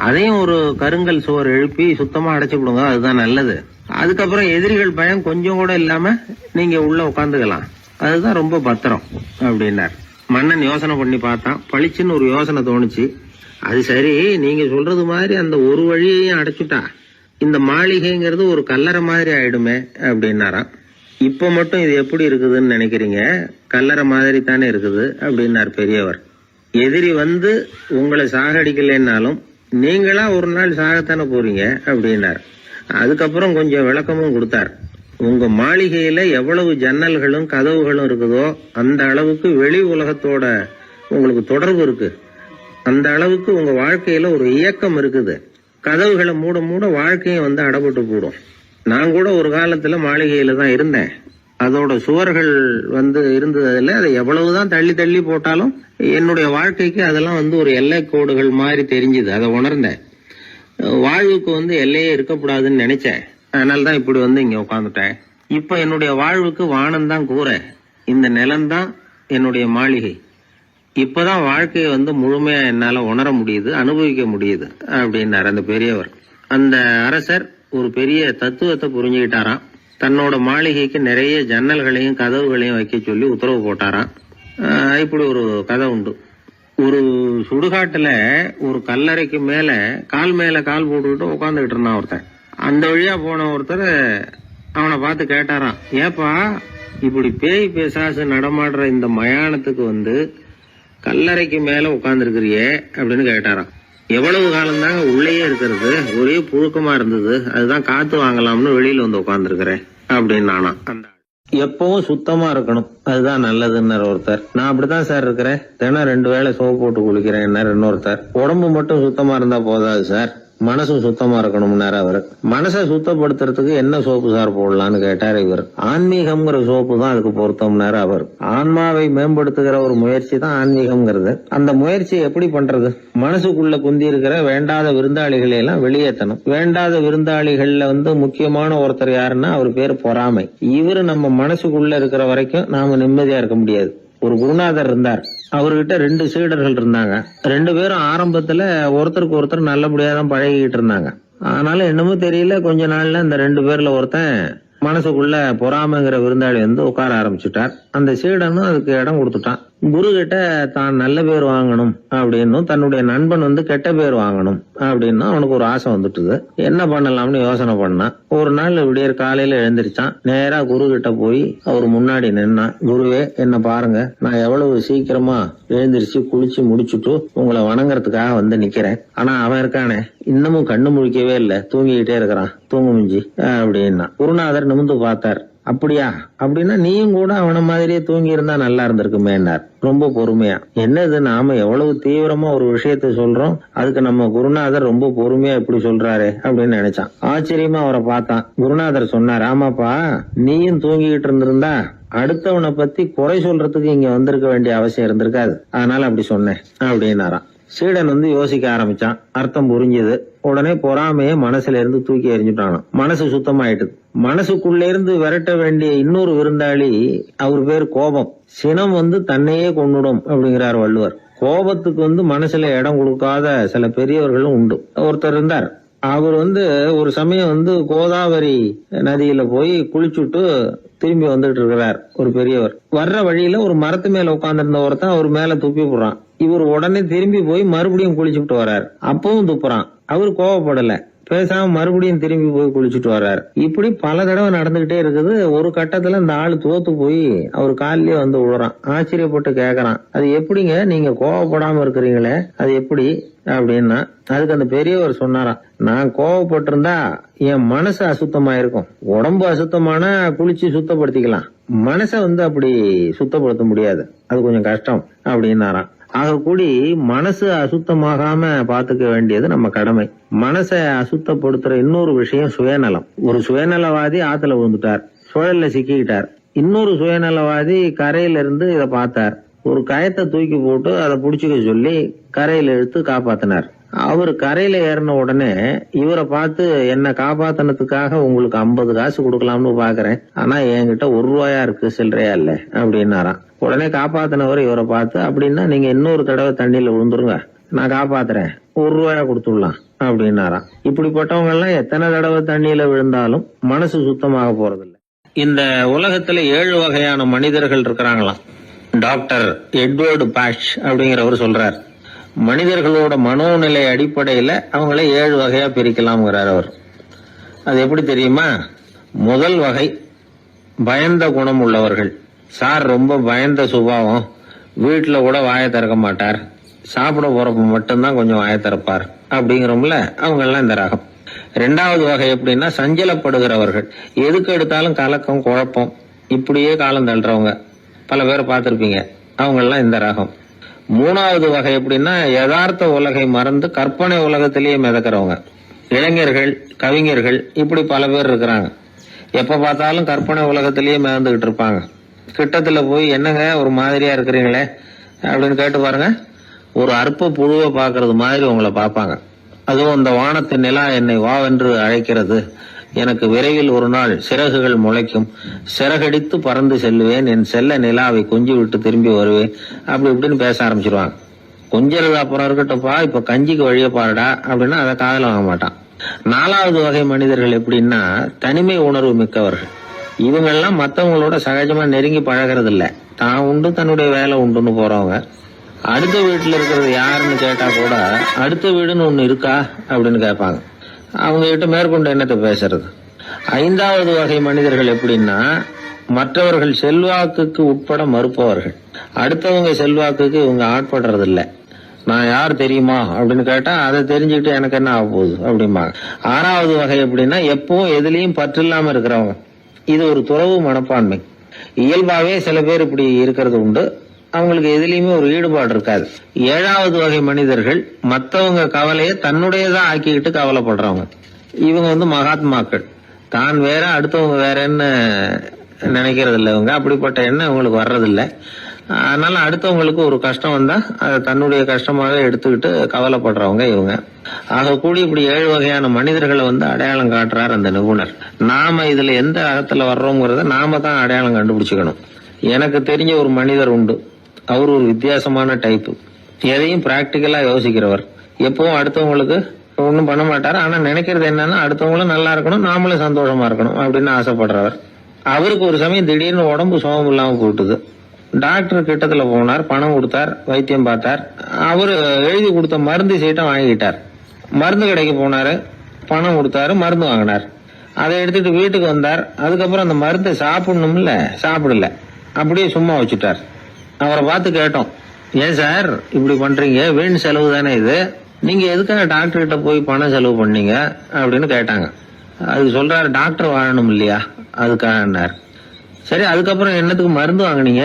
அதையும் ஒரு கருங்கல் சுவர் எழுப்பி சுத்தமா அடைச்சு விடுங்க, அதுதான் நல்லது. அதுக்கப்புறம் எதிரிகள் பயம் கொஞ்சம் கூட இல்லாம நீங்க உள்ள உட்காந்துக்கலாம், அதுதான் ரொம்ப பத்திரம் அப்படின்னார். மன்னன் யோசனை பண்ணி பார்த்தான். பளிச்சுன்னு ஒரு யோசனை தோணுச்சு. அது சரி, நீங்க சொல்றது மாதிரி அந்த ஒரு வழியையும் அடைச்சுட்டா இந்த மாளிகைங்கிறது ஒரு கல்லறை மாதிரி ஆயிடுமே அப்படின்னாராம். இப்ப மட்டும் இது எப்படி இருக்குதுன்னு நினைக்கிறீங்க? கல்லறை மாதிரி தானே இருக்குது அப்படின்னார் பெரியவர். எதிரி உங்களை சாகடிக்கலைன்னாலும் நீங்களா ஒரு நாள் சாகத்தானே போறீங்க அப்படின்னார். அதுக்கப்புறம் கொஞ்சம் விளக்கமும் கொடுத்தார். உங்க மாளிகையில எவ்வளவு ஜன்னல்களும் கதவுகளும் இருக்குதோ அந்த அளவுக்கு வெளி உலகத்தோட உங்களுக்கு தொடர்பு இருக்கு. அந்த அளவுக்கு உங்க வாழ்க்கையில ஒரு இயக்கம் இருக்குது. கதவுகளை மூட மூட வாழ்க்கையும் அடப்பட்டு போடும். நான் கூட ஒரு காலத்துல மாளிகையில தான் இருந்தேன். அதோட சுவர்கள் இருந்ததுல அதை எவ்வளவுதான் தள்ளி தள்ளி போட்டாலும் என்னுடைய வாழ்க்கைக்கு அதெல்லாம் ஒரு எல்லை கோடுகள் மாதிரி தெரிஞ்சுது. அதை உணர்ந்தேன். வாழ்வுக்கு எல்லையே இருக்கக்கூடாதுன்னு நினைச்சேன். அதனாலதான் இப்படி இங்க உட்காந்துட்டேன். இப்ப என்னுடைய வாழ்வுக்கு வானம்தான் கூரை, இந்த நிலம்தான் என்னுடைய மாளிகை. இப்பதான் வாழ்க்கையை முழுமையா என்னால உணர முடியுது, அனுபவிக்க முடியுது அப்படின்னாரு அந்த பெரியவர். அந்த அரசர் ஒரு பெரிய தத்துவத்தை புரிஞ்சுக்கிட்டாராம். தன்னோட மாளிகைக்கு நிறைய ஜன்னல்களையும் கதவுகளையும் வைக்க சொல்லி உத்தரவு போட்டாராம். இப்படி ஒரு கதை உண்டு. ஒரு சுடுகாட்டுல ஒரு கல்லறைக்கு மேல கால் போட்டுக்கிட்டு உட்காந்துக்கிட்டு இருந்தான் ஒருத்தன். அந்த வழியா போன ஒருத்தர் அவனை பார்த்து கேட்டாராம், ஏப்பா இப்படி பேய் பேசாசு நடமாடுற இந்த மயானத்துக்கு கல்லறைக்கு மேல உட்கார்ந்துருக்கிறியே அப்படின்னு கேட்டாராம். எவ்வளவு காலம் தாங்க உள்ளேயே இருக்கிறது, ஒரே புழுக்கமா இருந்தது, அதுதான் காத்து வாங்கலாம்னு வெளியில உட்கார்ந்துருக்கிறேன் அப்படின்னு நானா. அந்த எப்பவும் சுத்தமா இருக்கணும், அதுதான் நல்லதுன்னு ஒருத்தர். நான் அப்படித்தான் சார் இருக்கிறேன், தினம் 2 வேளை சோப்பு போட்டு குளிக்கிறேன் இன்னொருத்தர். உடம்பு மட்டும் சுத்தமா இருந்தா போதாது சார், மனசும் சுத்தமா இருக்கணும்னாரு அவரு. மனசை சுத்தப்படுத்துறதுக்கு என்ன சோப்பு சார் போடலான்னு கேட்டாரு இவர். ஆன்மீகம்ங்கிற சோப்பு தான் அதுக்கு பொருத்தம்னாரு அவர். ஆன்மாவை மேம்படுத்துகிற ஒரு முயற்சி தான் ஆன்மீகம்ங்கிறது. அந்த முயற்சி எப்படி பண்றது? மனசுக்குள்ள குந்தி இருக்கிற வேண்டாத விருந்தாளிகளை எல்லாம் வெளியேற்றணும். வேண்டாத விருந்தாளிகள்ல முக்கியமான ஒருத்தர் யாருன்னா அவர் பேரு பொறாமை. இவரு நம்ம மனசுக்குள்ள இருக்கிற வரைக்கும் நாம நிம்மதியா இருக்க முடியாது. ஒரு குருநாதர் இருந்தார், அவர்கிட்ட 2 சீடர்கள் இருந்தாங்க. 2 பேரும் ஆரம்பத்துல ஒருத்தருக்கு ஒருத்தர் நல்லபடியா தான் பழகிட்டு இருந்தாங்க. ஆனாலும் என்னமோ தெரியல, கொஞ்ச நாள்ல இந்த 2 பேர்ல ஒருத்தன் மனசுக்குள்ள பொறாமைங்கிற விருந்தாளி உட்கார ஆரம்பிச்சுட்டார். அந்த சீடனும் அதுக்கு இடம் கொடுத்துட்டான். குரு கிட்ட தான் நல்ல பேர் வாங்கணும் அப்படின்னு, தன்னுடைய நண்பன் கெட்ட பேர் வாங்கணும் அப்படின்னு அவனுக்கு ஒரு ஆசை வந்துட்டுது. என்ன பண்ணலாம்னு யோசனை பண்ணான். ஒரு நாள் விடியற் காலையில எழுந்திருச்சான். நேரா குரு கிட்ட போய் அவர் முன்னாடி நின்னான். குருவே, என்ன பாருங்க, நான் எவ்வளவு சீக்கிரமா எழுந்திருச்சு குளிச்சு முடிச்சுட்டு உங்களை வணங்குறதுக்காக நிக்கிறேன். ஆனா அவன் இருக்கானே, இன்னமும் கண்ணு முழிக்கவே இல்ல, தூங்கிக்கிட்டே இருக்கிறான், தூங்கு மிஞ்சி அப்படின்னா. குருநாதர் நிமிந்து பார்த்தார். அப்படியா? அப்படின்னா நீயும் கூட அவன மாதிரியே தூங்கி இருந்தா நல்லா இருந்திருக்குமேன்னார் ரொம்ப பொறுமையா. என்னது, நாம எவ்வளவு தீவிரமா ஒரு விஷயத்த சொல்றோம், அதுக்கு நம்ம குருநாதர் ரொம்ப பொறுமையா இப்படி சொல்றாரு அப்படின்னு நினைச்சான். ஆச்சரியமா அவரை பார்த்தான். குருநாதர் சொன்னார், ஆமாப்பா, நீயும் தூங்கிக்கிட்டு இருந்திருந்தா அடுத்தவனை பத்தி குறை சொல்றதுக்கு இங்க வந்திருக்க வேண்டிய அவசியம் இருந்திருக்காது, அதனால அப்படி சொன்னேன் அப்படின்னாராம். சீடன் யோசிக்க ஆரம்பிச்சான். அர்த்தம் புரிஞ்சது. உடனே பொறாமைய மனசுல இருந்து தூக்கி எறிஞ்சுட்டானோ. மனசு சுத்தமாயிட்டுது. மனசுக்குள்ள இருந்து விரட்ட வேண்டிய இன்னொரு விருந்தாளி, அவர் பேர் கோபம். சினம் தன்னையே கொன்னுடும் அப்படிங்கிறார் வள்ளுவர். கோபத்துக்கு மனசுல இடம் கொடுக்காத சில பெரியவர்களும் உண்டு. ஒருத்தர் இருந்தார். அவர் ஒரு சமயம் கோதாவரி நதியில போய் குளிச்சுட்டு திரும்பி வந்துட்டு இருக்கிறார். ஒரு பெரியவர் வர்ற வழியில ஒரு மரத்து மேல உட்கார்ந்திருந்த ஒருத்தன் அவர் மேல துப்பி போடுறான். இவர் உடனே திரும்பி போய் மறுபடியும் குளிச்சுட்டு வர்றார். அப்பவும் துப்புறான். அவர் கோவப்படல, பேசாம மறுபடியும் திரும்பி போய் குளிச்சுட்டு வர்றாரு. இப்படி பல தடவை நடந்துகிட்டே இருக்குது. ஒரு கட்டத்துல இந்த ஆளு தோத்து போய் அவர் காலிலேயே விழுறான். ஆச்சரியப்பட்டு கேக்குறான், அது எப்படிங்க நீங்க கோவப்படாம இருக்கிறீங்களே, அது எப்படி அப்படின்னா, அதுக்கு அந்த பெரியவர் சொன்னாராம், நான் கோவப்பட்டிருந்தா என் மனசு அசுத்தமா இருக்கும். உடம்பு அசுத்தமான குளிச்சு சுத்தப்படுத்திக்கலாம், மனசை அப்படி சுத்தப்படுத்த முடியாது, அது கொஞ்சம் கஷ்டம் அப்படின்னாராம். ஆக கூடி மனசு அசுத்தமாகாம பாத்துக்க வேண்டியது நம்ம கடமை. மனசை அசுத்தப்படுத்துற இன்னொரு விஷயம் சுயநலம். ஒரு சுயநலவாதி ஆத்துல விழுந்துட்டார், சுழல்ல சிக்கிக்கிட்டார். இன்னொரு சுயநலவாதி கரையில இருந்து இதை பார்த்தார். ஒரு கயத்தை தூக்கி போட்டு அதை புடிச்சுக்க சொல்லி கரையில இழுத்து காப்பாத்தினார். அவர் கரையில ஏறின உடனே இவரை பார்த்து, என்ன காப்பாத்தினதுக்காக உங்களுக்கு 50 காசு கொடுக்கலாம்னு பாக்குறேன், ஆனா என்கிட்ட 1 ரூபாயா இருக்கு, சில்லறையா இல்ல அப்படின்னாராம். உடனே காப்பாத்தினவர் இவரை பார்த்து, அப்படின்னா நீங்க இன்னொரு தடவை தண்ணியில விழுந்துருங்க, நான் காப்பாத்துறேன், 1 ரூபாயா கொடுத்துடலாம் அப்படின்னாராம். இப்படிப்பட்டவங்க எல்லாம் எத்தனை தடவை தண்ணியில விழுந்தாலும் மனசு சுத்தமாக போறதில்லை. இந்த உலகத்துல 7 வகையான மனிதர்கள் இருக்கிறாங்களாம். டாக்டர் எட்வர்டு பாஷ் அப்படிங்கிறவர் சொல்றார், மனிதர்களோட மனோநிலை அடிப்படையில அவங்கள 7 வகையா பிரிக்கலாம்ங்கிறார் அவர். அது எப்படி தெரியுமா? முதல் வகை பயந்த குணம் உள்ளவர்கள். சார் ரொம்ப பயந்த சுபாவம், வீட்டுல கூட வாயை திறக்க மாட்டார், சாப்பிட போறப்ப மட்டும்தான் கொஞ்சம் வாயை திறப்பார் அப்படிங்கிறோம்ல, அவங்க எல்லாம் இந்த ரகம். 2வது வகை எப்படின்னா, சஞ்சலப்படுகிறவர்கள். எதுக்கு எடுத்தாலும் கலக்கம் குழப்பம், இப்படியே காலம் தள்ளுறவங்க பல பேரை பார்த்திருப்பீங்க, அவங்க எல்லாம் இந்த ரகம். 3வது வகை எப்படின்னா, யதார்த்த உலகை மறந்து கற்பனை உலகத்திலேயே மிதக்கிறவங்க. இளைஞர்கள், கவிஞர்கள், இப்படி பல பேர் இருக்கிறாங்க. எப்ப பார்த்தாலும் கற்பனை உலகத்திலேயே மிதந்துகிட்டு இருப்பாங்க. கிட்டத்துல போய் என்னங்க ஒரு மாதிரியா இருக்கிறீங்களே அப்படின்னு கேட்டு பாருங்க, ஒரு அற்ப புழுவை பாக்குறது மாதிரி உங்களை பார்ப்பாங்க. அதுவும் இந்த வானத்து நிலா என்னை வாவென்று அழைக்கிறது, எனக்கு விரைவில் ஒரு நாள் சிறகுகள் முளைக்கும், சிறகடித்து பறந்து செல்லுவேன், என் செல்ல நிலாவை கொஞ்சி விட்டு திரும்பி வருவேன், அப்படி இப்படின்னு பேச ஆரம்பிச்சிருவாங்க. கொஞ்சிறது அப்புறம் இருக்கட்டும்ப்பா, இப்ப கஞ்சிக்கு வழிய பாருடா அப்படின்னா அதை காதல வாங்க மாட்டான். 4வது வகை மனிதர்கள் எப்படின்னா, தனிமை உணர்வு மிக்கவர்கள். இவங்கெல்லாம் மற்றவங்களோட சகஜமா நெருங்கி பழகிறது இல்ல, தான் உண்டு தன்னுடைய வேலை உண்டுன்னு போறவங்க. அடுத்த வீட்டுல இருக்கிறது யாருன்னு கேட்டா கூட அடுத்த வீடுன்னு ஒண்ணு இருக்கா அப்படின்னு கேட்பாங்க. அவங்க கிட்ட மேற்கொண்டு என்னத்தை பேசுறது. 5வது வகை மனிதர்கள் எப்படின்னா, மற்றவர்கள் செல்வாக்குக்கு உட்பட மறுப்பவர்கள். அடுத்தவங்க செல்வாக்குக்கு இவங்க ஆட்படுறது இல்ல. நான் யார் தெரியுமா அப்படின்னு கேட்டா அதை தெரிஞ்சுக்கிட்டு எனக்கு என்ன ஆக போகுது அப்படிம்பாங்க. 6வது வகை எப்படின்னா, எப்பவும் எதுலயும் பற்று இல்லாம இருக்கிறவங்க. இது ஒரு துறவு மனப்பான்மை. இயல்பாவே சில பேர் இப்படி இருக்கிறது உண்டு, அவங்களுக்கு எதுலயுமே ஒரு ஈடுபாடு இருக்காது. 7வது வகை மனிதர்கள் மத்தவங்க கவலையை தன்னுடையதான் ஆக்கிக்கிட்டு கவலைப்படுறவங்க. இவங்க மகாத்மாக்கள். தான் வேற அடுத்தவங்க வேறன்னு நினைக்கிறது இல்லை இவங்க. அப்படிப்பட்ட எண்ணம் இவங்களுக்கு வர்றதில்லை. அதனால அடுத்தவங்களுக்கு ஒரு கஷ்டம் வந்தா அதை தன்னுடைய கஷ்டமாக எடுத்துக்கிட்டு கவலைப்படுறவங்க இவங்க. ஆக கூடி இப்படி 7 வகையான மனிதர்களை அடையாளம் காட்டுறார் அந்த நிபுணர். நாம இதுல எந்த அகத்துல வர்றோங்கிறத நாம தான் அடையாளம் கண்டுபிடிச்சுக்கணும். எனக்கு தெரிஞ்ச ஒரு மனிதர் உண்டு. அவர் ஒரு வித்தியாசமான டைப்பு. எதையும் பிராக்டிக்கலா யோசிக்கிறவர். எப்பவும் அடுத்தவங்களுக்கு ஒன்றும் பண்ண மாட்டார். ஆனா நினைக்கிறது என்னன்னா, அடுத்தவங்களும் நல்லா இருக்கணும், நாமளும் சந்தோஷமா இருக்கணும் அப்படின்னு ஆசைப்படுறவர். அவருக்கு ஒரு சமயம் திடீர்னு உடம்பு சுகம் இல்லாம போட்டுது. டாக்டர் கிட்டத்துல போனார், பணம் கொடுத்தார், வைத்தியம் பார்த்தார். அவரு எழுதி கொடுத்த மருந்து சீட்டை வாங்கிட்டார். மருந்து கடைக்கு போனாரு, பணம் கொடுத்தாரு, மருந்து வாங்கினார். அதை எடுத்துட்டு வீட்டுக்கு வந்தார். அதுக்கப்புறம் அந்த மருந்தை சாப்பிடணும்ல, சாப்பிடல, அப்படியே சும்மா வச்சுட்டார். அவரை பார்த்து கேட்டோம், ஏன் சார் இப்படி பண்றீங்க, வீண் செலவு தானே இது, நீங்க எதுக்காக டாக்டர் கிட்ட போய் பணம் செலவு பண்ணீங்க அப்படின்னு கேட்டாங்க. அதுக்கு சொல்றாரு, டாக்டர் வாழணும் இல்லையா அதுக்காக. சரி, அதுக்கப்புறம் என்னத்துக்கு மருந்து வாங்கினீங்க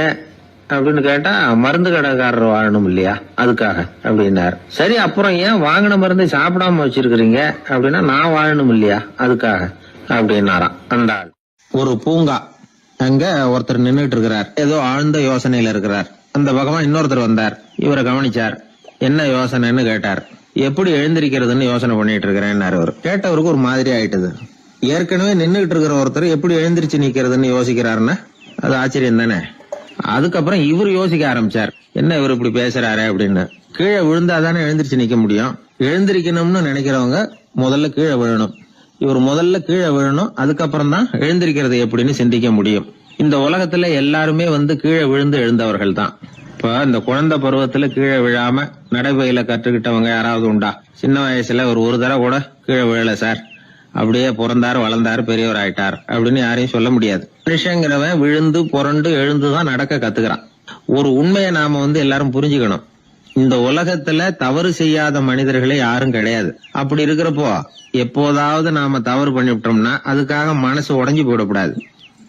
அப்படின்னு கேட்டா, மருந்து கடைக்காரர் வாழணும் இல்லையா, அதுக்காக அப்படின்னாரு. சரி, அப்புறம் ஏன் வாங்கின மருந்தை சாப்பிடாம வச்சிருக்கிறீங்க அப்படின்னா, நான் வாழணும் இல்லையா அதுக்காக அப்படின்னாராம் அந்த ஆள். ஒரு பூங்கா, அங்க ஒருத்தர் நின்றுட்டு இருக்கிறார், ஏதோ ஆழ்ந்த யோசனையில இருக்கிறார். அந்த பக்கமா இன்னொருத்தர் வந்தார், இவரை கவனிச்சார். என்ன யோசனைன்னு கேட்டார். எப்படி எழுந்திருக்கிறதுன்னு யோசனை பண்ணிட்டு இருக்கிறேன்னாரு அவர். கேட்டவருக்கு ஒரு மாதிரி ஆயிட்டது. ஏற்கனவே நின்றுட்டு இருக்கிற ஒருத்தர் எப்படி எழுந்திருச்சு நிக்கிறதுன்னு யோசிக்கிறாருன்னா அது ஆச்சரியம் தானே. அதுக்கப்புறம் இவர் யோசிக்க ஆரம்பிச்சார், என்ன இவர் இப்படி பேசுறாரு அப்படின்னு. கீழே விழுந்தாதானே எழுந்திருச்சு நிக்க முடியும். எழுந்திருக்கணும்னு நினைக்கிறவங்க முதல்ல கீழே விழணும். இவர் முதல்ல கீழே விழணும், அதுக்கப்புறம் தான் எழுந்திருக்கிறது எப்படின்னு சிந்திக்க முடியும். இந்த உலகத்துல எல்லாருமே கீழே விழுந்து எழுந்தவர்கள் தான். இப்ப இந்த குழந்தை பருவத்துல கீழே விழாம நடைபயில கற்றுக்கிட்டவங்க யாராவது உண்டா? சின்ன வயசுல ஒரு தடவை கூட கீழே விழல சார், அப்படியே பிறந்தாரு வளர்ந்தாரு பெரியவர் ஆயிட்டார் அப்படின்னு யாரையும் சொல்ல முடியாது. மனுஷங்கிறவன் விழுந்து புரண்டு எழுந்துதான் நடக்க கத்துக்கிறான். ஒரு உண்மையை நாம எல்லாரும் புரிஞ்சுக்கணும். இந்த உலகத்துல தவறு செய்யாத மனிதர்களே யாரும் கிடையாது. அப்படி இருக்கிறப்போ எப்போதாவது நாம தவறு பண்ணிவிட்டோம்னா அதுக்காக மனசு உடைஞ்சு போயிடக்கூடாது,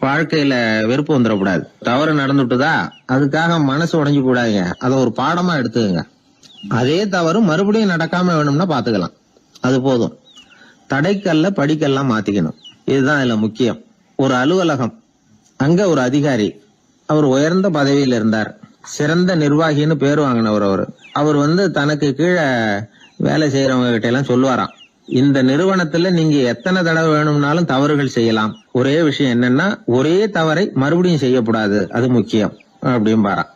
வாழ்க்கையில வெறுப்பு வந்துடக்கூடாது. தவறு நடந்துட்டுதா அதுக்காக மனசு உடைஞ்சு போடாதீங்க, அதை ஒரு பாடமா எடுத்துக்கங்க. அதே தவறு மறுபடியும் நடக்காம வேணும்னா பாத்துக்கலாம், அது போதும். தடைக்கல்ல படிக்கெல்லாம் மாத்திக்கணும், இதுதான் இதுல முக்கியம். ஒரு அலுவலகம், அங்க ஒரு அதிகாரி, அவர் உயர்ந்த பதவியில இருந்தார், சிறந்த நிர்வாகின்னு பேர் வாங்கினவர். அவர் தனக்கு கீழே வேலை செய்யறவங்க கிட்ட எல்லாம் சொல்லுவாராம், இந்த நிறுவனத்துல நீங்க எத்தனை தடவை வேணும்னாலும் தவறுகள் செய்யலாம், ஒரே விஷயம் என்னன்னா ஒரே தவறை மறுபடியும் செய்யக்கூடாது, அது முக்கியம் அப்படின்னு பாராம்.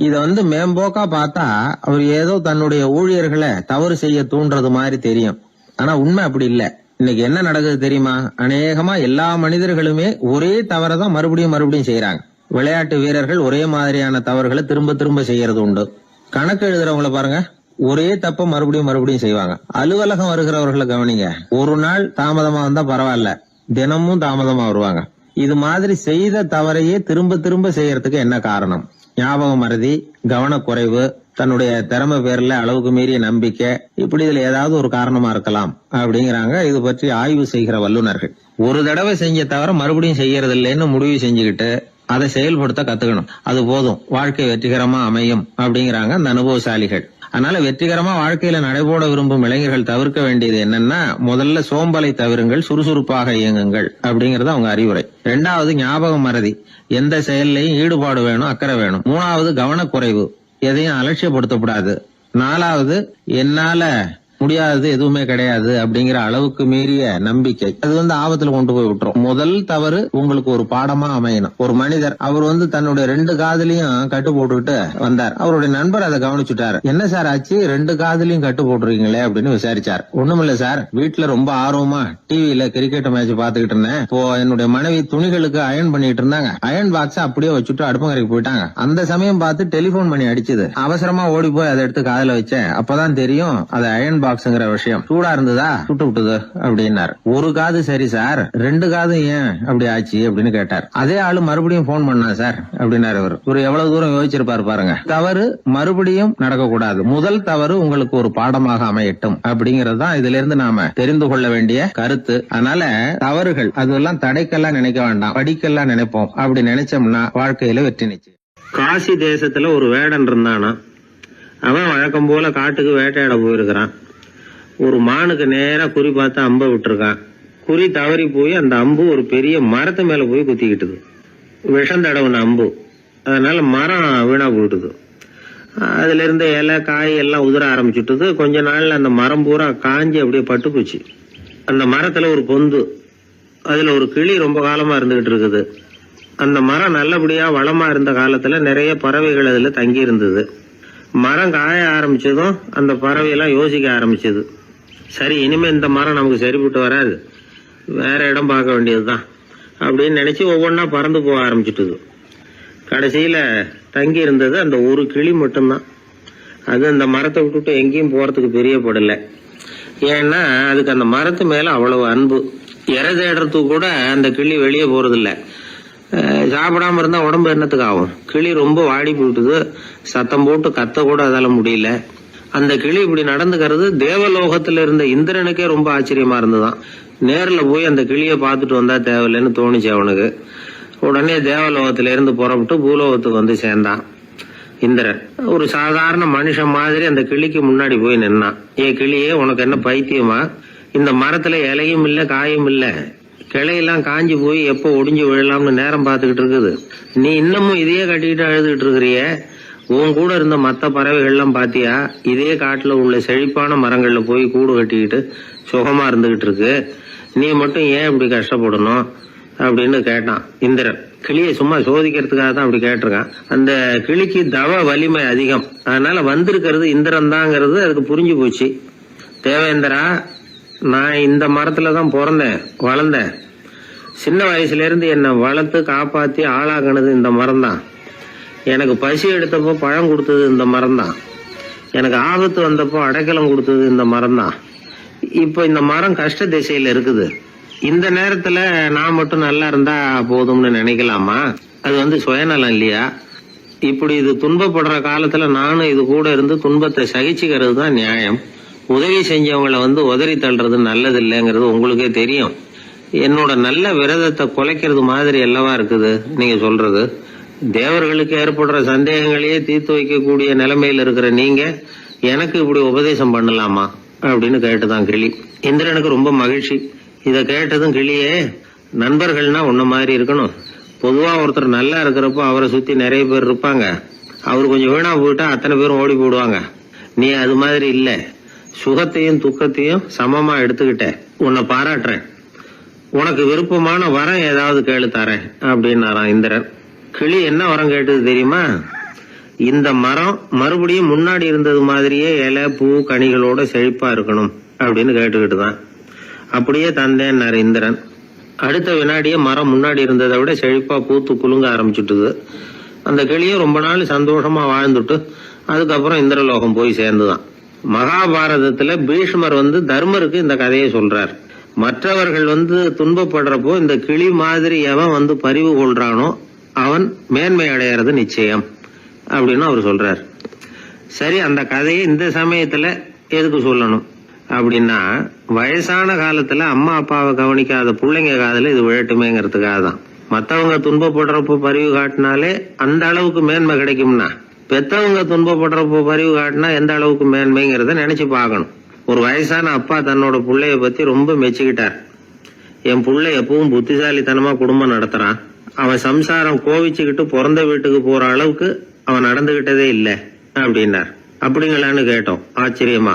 இத மேம்போக்கா பார்த்தா அவர் ஏதோ தன்னுடைய ஊழியர்களை தவறு செய்ய தூண்டுறது மாதிரி தெரியும். ஆனா உண்மை அப்படி இல்ல. இன்னைக்கு என்ன நடக்குது தெரியுமா? அநேகமா எல்லா மனிதர்களுமே ஒரே தவறை தான் மறுபடியும் செய்யறாங்க. விளையாட்டு வீரர்கள் ஒரே மாதிரியான தவறுகளை திரும்ப திரும்ப செய்யறது உண்டு. கணக்கு எழுதுறவங்களை பாருங்க, ஒரே தப்ப மறுபடியும் செய்வாங்க. அலுவலகம் வருகிறவர்களை கவனிங்க, ஒரு நாள் தாமதமா வந்தா பரவாயில்ல, தினமும் தாமதமா வருவாங்க. இது மாதிரி செய்த தவறையே திரும்ப திரும்ப செய்யறதுக்கு என்ன காரணம்? ஞாபக மறதி, கவனக்குறைவு, தன்னுடைய திறமை பேர்ல அளவுக்கு மீறிய நம்பிக்கை, இப்படி இதுல ஏதாவது ஒரு காரணமா இருக்கலாம் அப்படிங்கிறாங்க இது பற்றி ஆய்வு செய்கிற வல்லுநர்கள். ஒரு தடவை செஞ்ச தவிர மறுபடியும் செய்யறது இல்லைன்னு முடிவு செஞ்சுக்கிட்டு அதை செயல்படுத்த கத்துக்கணும், அது போதும், வாழ்க்கை வெற்றிகரமா அமையும் அப்படிங்கிறாங்க அந்த அனுபவசாலிகள். அதனால வெற்றிகரமா வாழ்க்கையில நடைபோட விரும்பும் இளைஞர்கள் தவிர்க்க வேண்டியது என்னன்னா, முதல்ல சோம்பலை தவிருங்கள், சுறுசுறுப்பாக இயங்குங்கள் அப்படிங்கறது அவங்க அறிவுரை. 2வது ஞாபக மறதி, எந்த செயல்லையும் ஈடுபாடு வேணும், அக்கறை வேணும். 3வது கவனக்குறைவு, எதையும் அலட்சியப்படுத்தக்கூடாது. 4வது என்னால முடியாதது எதுவுமே கிடையாது அப்படிங்கிற அளவுக்கு மீறிய நம்பிக்கை, அது ஆபத்துல கொண்டு போய் விட்டுரும். முதல் தவறு உங்களுக்கு ஒரு பாடமா அமையணும். ஒரு மனிதர் அவர் தன்னுடைய 2 காதுலயும் கட்டு போட்டுக்கிட்டு வந்தார். அவருடைய நண்பர் அதை கவனிச்சுட்டாரு. என்ன சார் ஆச்சு, 2 காதுலயும் கட்டு போட்டுருக்கீங்களே அப்படின்னு விசாரிச்சார். ஒண்ணுமில்ல சார், வீட்டுல ரொம்ப ஆர்வமா டிவியில கிரிக்கெட் மேட்ச் பாத்துக்கிட்டு இருந்தேன். இப்போ என்னுடைய மனைவி துணிகளுக்கு அயன் பண்ணிட்டு இருந்தாங்க. அயன் பாக்ஸ் அப்படியே வச்சுட்டு அடுப்பங்கரைக்கு போயிட்டாங்க. அந்த சமயம் பார்த்து டெலிபோன் பண்ணி அடிச்சது. அவசரமா ஓடி போய் அதை எடுத்து காதுல வச்சேன். அப்பதான் தெரியும் அது அயன் பாக்ஸ்ங்கிற விஷயம். சூடா இருந்ததா, சுட்டு விட்டது அப்படின்னாரு. ஒரு காது சரி சார், 2 காது ஏன் அப்படி ஆச்சு அப்படின்னு கேட்டார். அதே ஆளு மறுபடியும் போன் பண்ணா சார் அப்படின்னாரு. இவர் எவ்வளவு தூரம் யோசிச்சிருப்பாரு பாருங்க. தவறு மறுபடியும் நடக்கக்கூடாது, முதல் தவறு உங்களுக்கு ஒரு பாடமாக அமையட்டும் அப்படிங்கறது தான் இதுல இருந்து நாம தெரிந்து கொள்ள வேண்டிய கருத்து. அதனால தவறுகள் அதெல்லாம் தடைக்கெல்லாம் நினைக்க வேண்டாம், படிக்கெல்லாம் நினைப்போம். அப்படி நினைச்சோம்னா வாழ்க்கையில வெற்றி நிச்சயம். காசி தேசத்துல ஒரு வேடன் இருந்தானா, அவன் வழக்கம் போல காட்டுக்கு வேட்டையாட போயிருக்கிறான். ஒரு மானுக்கு நேரா குறி பார்த்து அம்பை விட்டுருக்கான். குறி தவறி போய் அந்த அம்பு ஒரு பெரிய மரத்து மேல போய் குத்திக்கிட்டுது. விஷம் தடவுன அம்பு, அதனால மரம் வீணா போயிட்டுது. அதுல இருந்த இலை காய் எல்லாம் உதிர ஆரம்பிச்சுட்டுது. கொஞ்ச நாள்ல அந்த மரம் பூரா காஞ்சி அப்படியே பட்டு போச்சு. அந்த மரத்துல ஒரு பொந்து, அதுல ஒரு கிளி ரொம்ப காலமா இருந்துகிட்டு இருக்குது. அந்த மரம் நல்லபடியா வளமா இருந்த காலத்துல நிறைய பறவைகள் அதுல தங்கி இருந்தது. மரம் காய ஆரம்பிச்சதும் அந்த பறவையெல்லாம் யோசிக்க ஆரம்பிச்சது, சரி இனிமே இந்த மரம் நமக்கு சரிபட்டு வராது, வேற இடம் பார்க்க வேண்டியதுதான் அப்படின்னு நினைச்சு ஒவ்வொன்னா பறந்து போக ஆரம்பிச்சுட்டுது. கடைசியில தங்கி இருந்தது அந்த ஒரு கிளி மட்டும்தான். அது அந்த மரத்தை விட்டுட்டு எங்கேயும் போறதுக்கு பிரியப்படல. ஏன்னா அதுக்கு அந்த மரத்து மேல அவ்வளவு அன்பு. இறை தேடுறதுக்கு கூட அந்த கிளி வெளியே போறதில்ல. சாப்பிடாம இருந்தா உடம்பு என்னத்துக்கு ஆகும்? கிளி ரொம்ப வாடி போயிட்டுது, சத்தம் போட்டு கத்த கூட அதால முடியல. அந்த கிளி இப்படி நடந்துக்கிறது தேவலோகத்துல இருந்த இந்திரனுக்கே ரொம்ப ஆச்சரியமா இருந்துதான். நேர்ல போய் அந்த கிளிய பாத்துட்டு வந்தா தேவையில்லைன்னு தோணுச்சு அவனுக்கு. உடனே தேவலோகத்திலிருந்து புறப்பட்டு பூலோகத்துக்கு வந்து சேர்ந்தான் இந்திரன். ஒரு சாதாரண மனுஷன் மாதிரி அந்த கிளிக்கு முன்னாடி போய் நின்னான். கிளியே, உனக்கு என்ன பைத்தியமா? இந்த மரத்துல இலையும் இல்ல காயும் இல்ல, கிளையெல்லாம் காஞ்சி போய் எப்போ ஒடிஞ்சு விழலாம்னு நேரம் பார்த்துக்கிட்டு இருக்குது. நீ இன்னமும் இதையே கட்டிக்கிட்டு அழுதுகிட்டு இருக்கிறிய. உன் கூட இருந்த மற்ற பறவைகள்லாம் பாத்தியா? இதே காட்டுல உள்ள செழிப்பான மரங்கள்ல போய் கூடு கட்டிக்கிட்டு சுகமா இருந்துகிட்டு இருக்கு. நீ மட்டும் ஏன் இப்படி கஷ்டப்படணும் அப்படின்னு கேட்டான் இந்திரன். கிளியை சும்மா சோதிக்கிறதுக்காக தான் அப்படி கேட்டிருக்கான். அந்த கிளிக்கு தவ வலிமை அதிகம், அதனால வந்திருக்கிறது இந்திரன் தாங்கிறது அதுக்கு புரிஞ்சு போச்சு. தேவேந்திரா, நான் இந்த மரத்துல தான் பிறந்தேன் வளர்ந்தேன். சின்ன வயசுல இருந்து என்னை வளர்த்து காப்பாத்தி ஆளாக்குனது இந்த மரம் தான். எனக்கு பசி எடுத்தப்போ பழம் கொடுத்தது இந்த மரம் தான். எனக்கு ஆபத்து வந்தப்போ அடைக்கலம் கொடுத்தது இந்த மரம் தான். இப்போ இந்த மரம் கஷ்ட திசையில இருக்குது. இந்த நேரத்துல நான் மட்டும் நல்லா இருந்தா போதும்னு நினைக்கலாமா? அது சுயநலம் இல்லையா? இப்படி இது துன்பப்படுற காலத்துல நானும் இது கூட இருந்து துன்பத்தை சகிச்சுக்கிறது தான் நியாயம். உதவி செஞ்சவங்களை உதறி தள்ளுறது நல்லது இல்லைங்கிறது உங்களுக்கே தெரியும். என்னோட நல்ல விரதத்தை குலைக்கிறது மாதிரி அல்லவா இருக்குது நீங்க சொல்றது. தேவர்களுக்கு ஏற்படுற சந்தேகங்களையே தீர்த்து வைக்கக்கூடிய நிலைமையில இருக்கிற நீங்க எனக்கு இப்படி உபதேசம் பண்ணலாமா அப்படின்னு கேட்டுதான் கிளி. இந்திரனுக்கு ரொம்ப மகிழ்ச்சி. இத கேட்டதும் கிளியே, நண்பர்கள்னா உன்ன மாதிரி இருக்கணும். பொதுவா ஒருத்தர் நல்லா இருக்கிறப்போ அவரை சுத்தி நிறைய பேர் இருப்பாங்க. அவர் கொஞ்சம் வீணா போயிட்டா அத்தனை பேரும் ஓடி போடுவாங்க. நீ அது மாதிரி இல்ல. சுகத்தையும் துக்கத்தையும் சமமா எடுத்துக்கிட்ட. உன்னை பாராட்டுறேன். உனக்கு விருப்பமான வரம் ஏதாவது கேளு தரேன் அப்படின்னாராம் இந்திரன். கிளி என்ன வரம் கேட்டது தெரியுமா? இந்த மரம் மறுபடியும் முன்னாடி இருந்தது மாதிரியே இலை பூ கனிகளோட செழிப்பா இருக்கணும் அப்படின்னு கேட்டுக்கிட்டு தான். அப்படியே தந்தேன்னாரு இந்திரன். அடுத்த வினாடியே மரம் முன்னாடி இருந்ததை விட செழிப்பா பூத்து குலுங்க ஆரம்பிச்சுட்டுது. அந்த கிளியும் ரொம்ப நாள் சந்தோஷமா வாழ்ந்துட்டு அதுக்கப்புறம் இந்திரலோகம் போய் சேர்ந்துதான். மகாபாரதத்துல பீஷ்மர் தர்மருக்கு இந்த கதையை சொல்றார். மற்றவர்கள் துன்பப்படுறப்போ இந்த கிளி மாதிரி எவன் பரிவு கொள்றானோ அவன் மேன்மை அடையிறது நிச்சயம் அப்படின்னு அவர் சொல்றார். சரி, அந்த கதையை இந்த சமயத்துல எதுக்கு சொல்லணும் அப்படின்னா, வயசான காலத்துல அம்மா அப்பாவை கவனிக்காத பிள்ளைங்க காதல இது விழட்டுமேங்கிறதுக்காக தான். மத்தவங்க துன்பப்படுறப்போ பரிவு காட்டினாலே அந்த அளவுக்கு மேன்மை கிடைக்கும்னா, பெத்தவங்க துன்பப்படுறப்போ பரிவு காட்டினா எந்த அளவுக்கு மேன்மைங்கிறத நினைச்சு பார்க்கணும். ஒரு வயசான அப்பா தன்னோட பிள்ளைய பத்தி ரொம்ப மெச்சுக்கிட்டார். என் பிள்ளை எப்பவும் புத்திசாலித்தனமா குடும்பம் நடத்துறான். அவன் சம்சாரம் கோவிச்சுக்கிட்டு பிறந்த வீட்டுக்கு போற அளவுக்கு அவன் நடந்துகிட்டதே இல்லை அப்படின்னார். அப்படிங்களான்னு கேட்டோம் ஆச்சரியமா.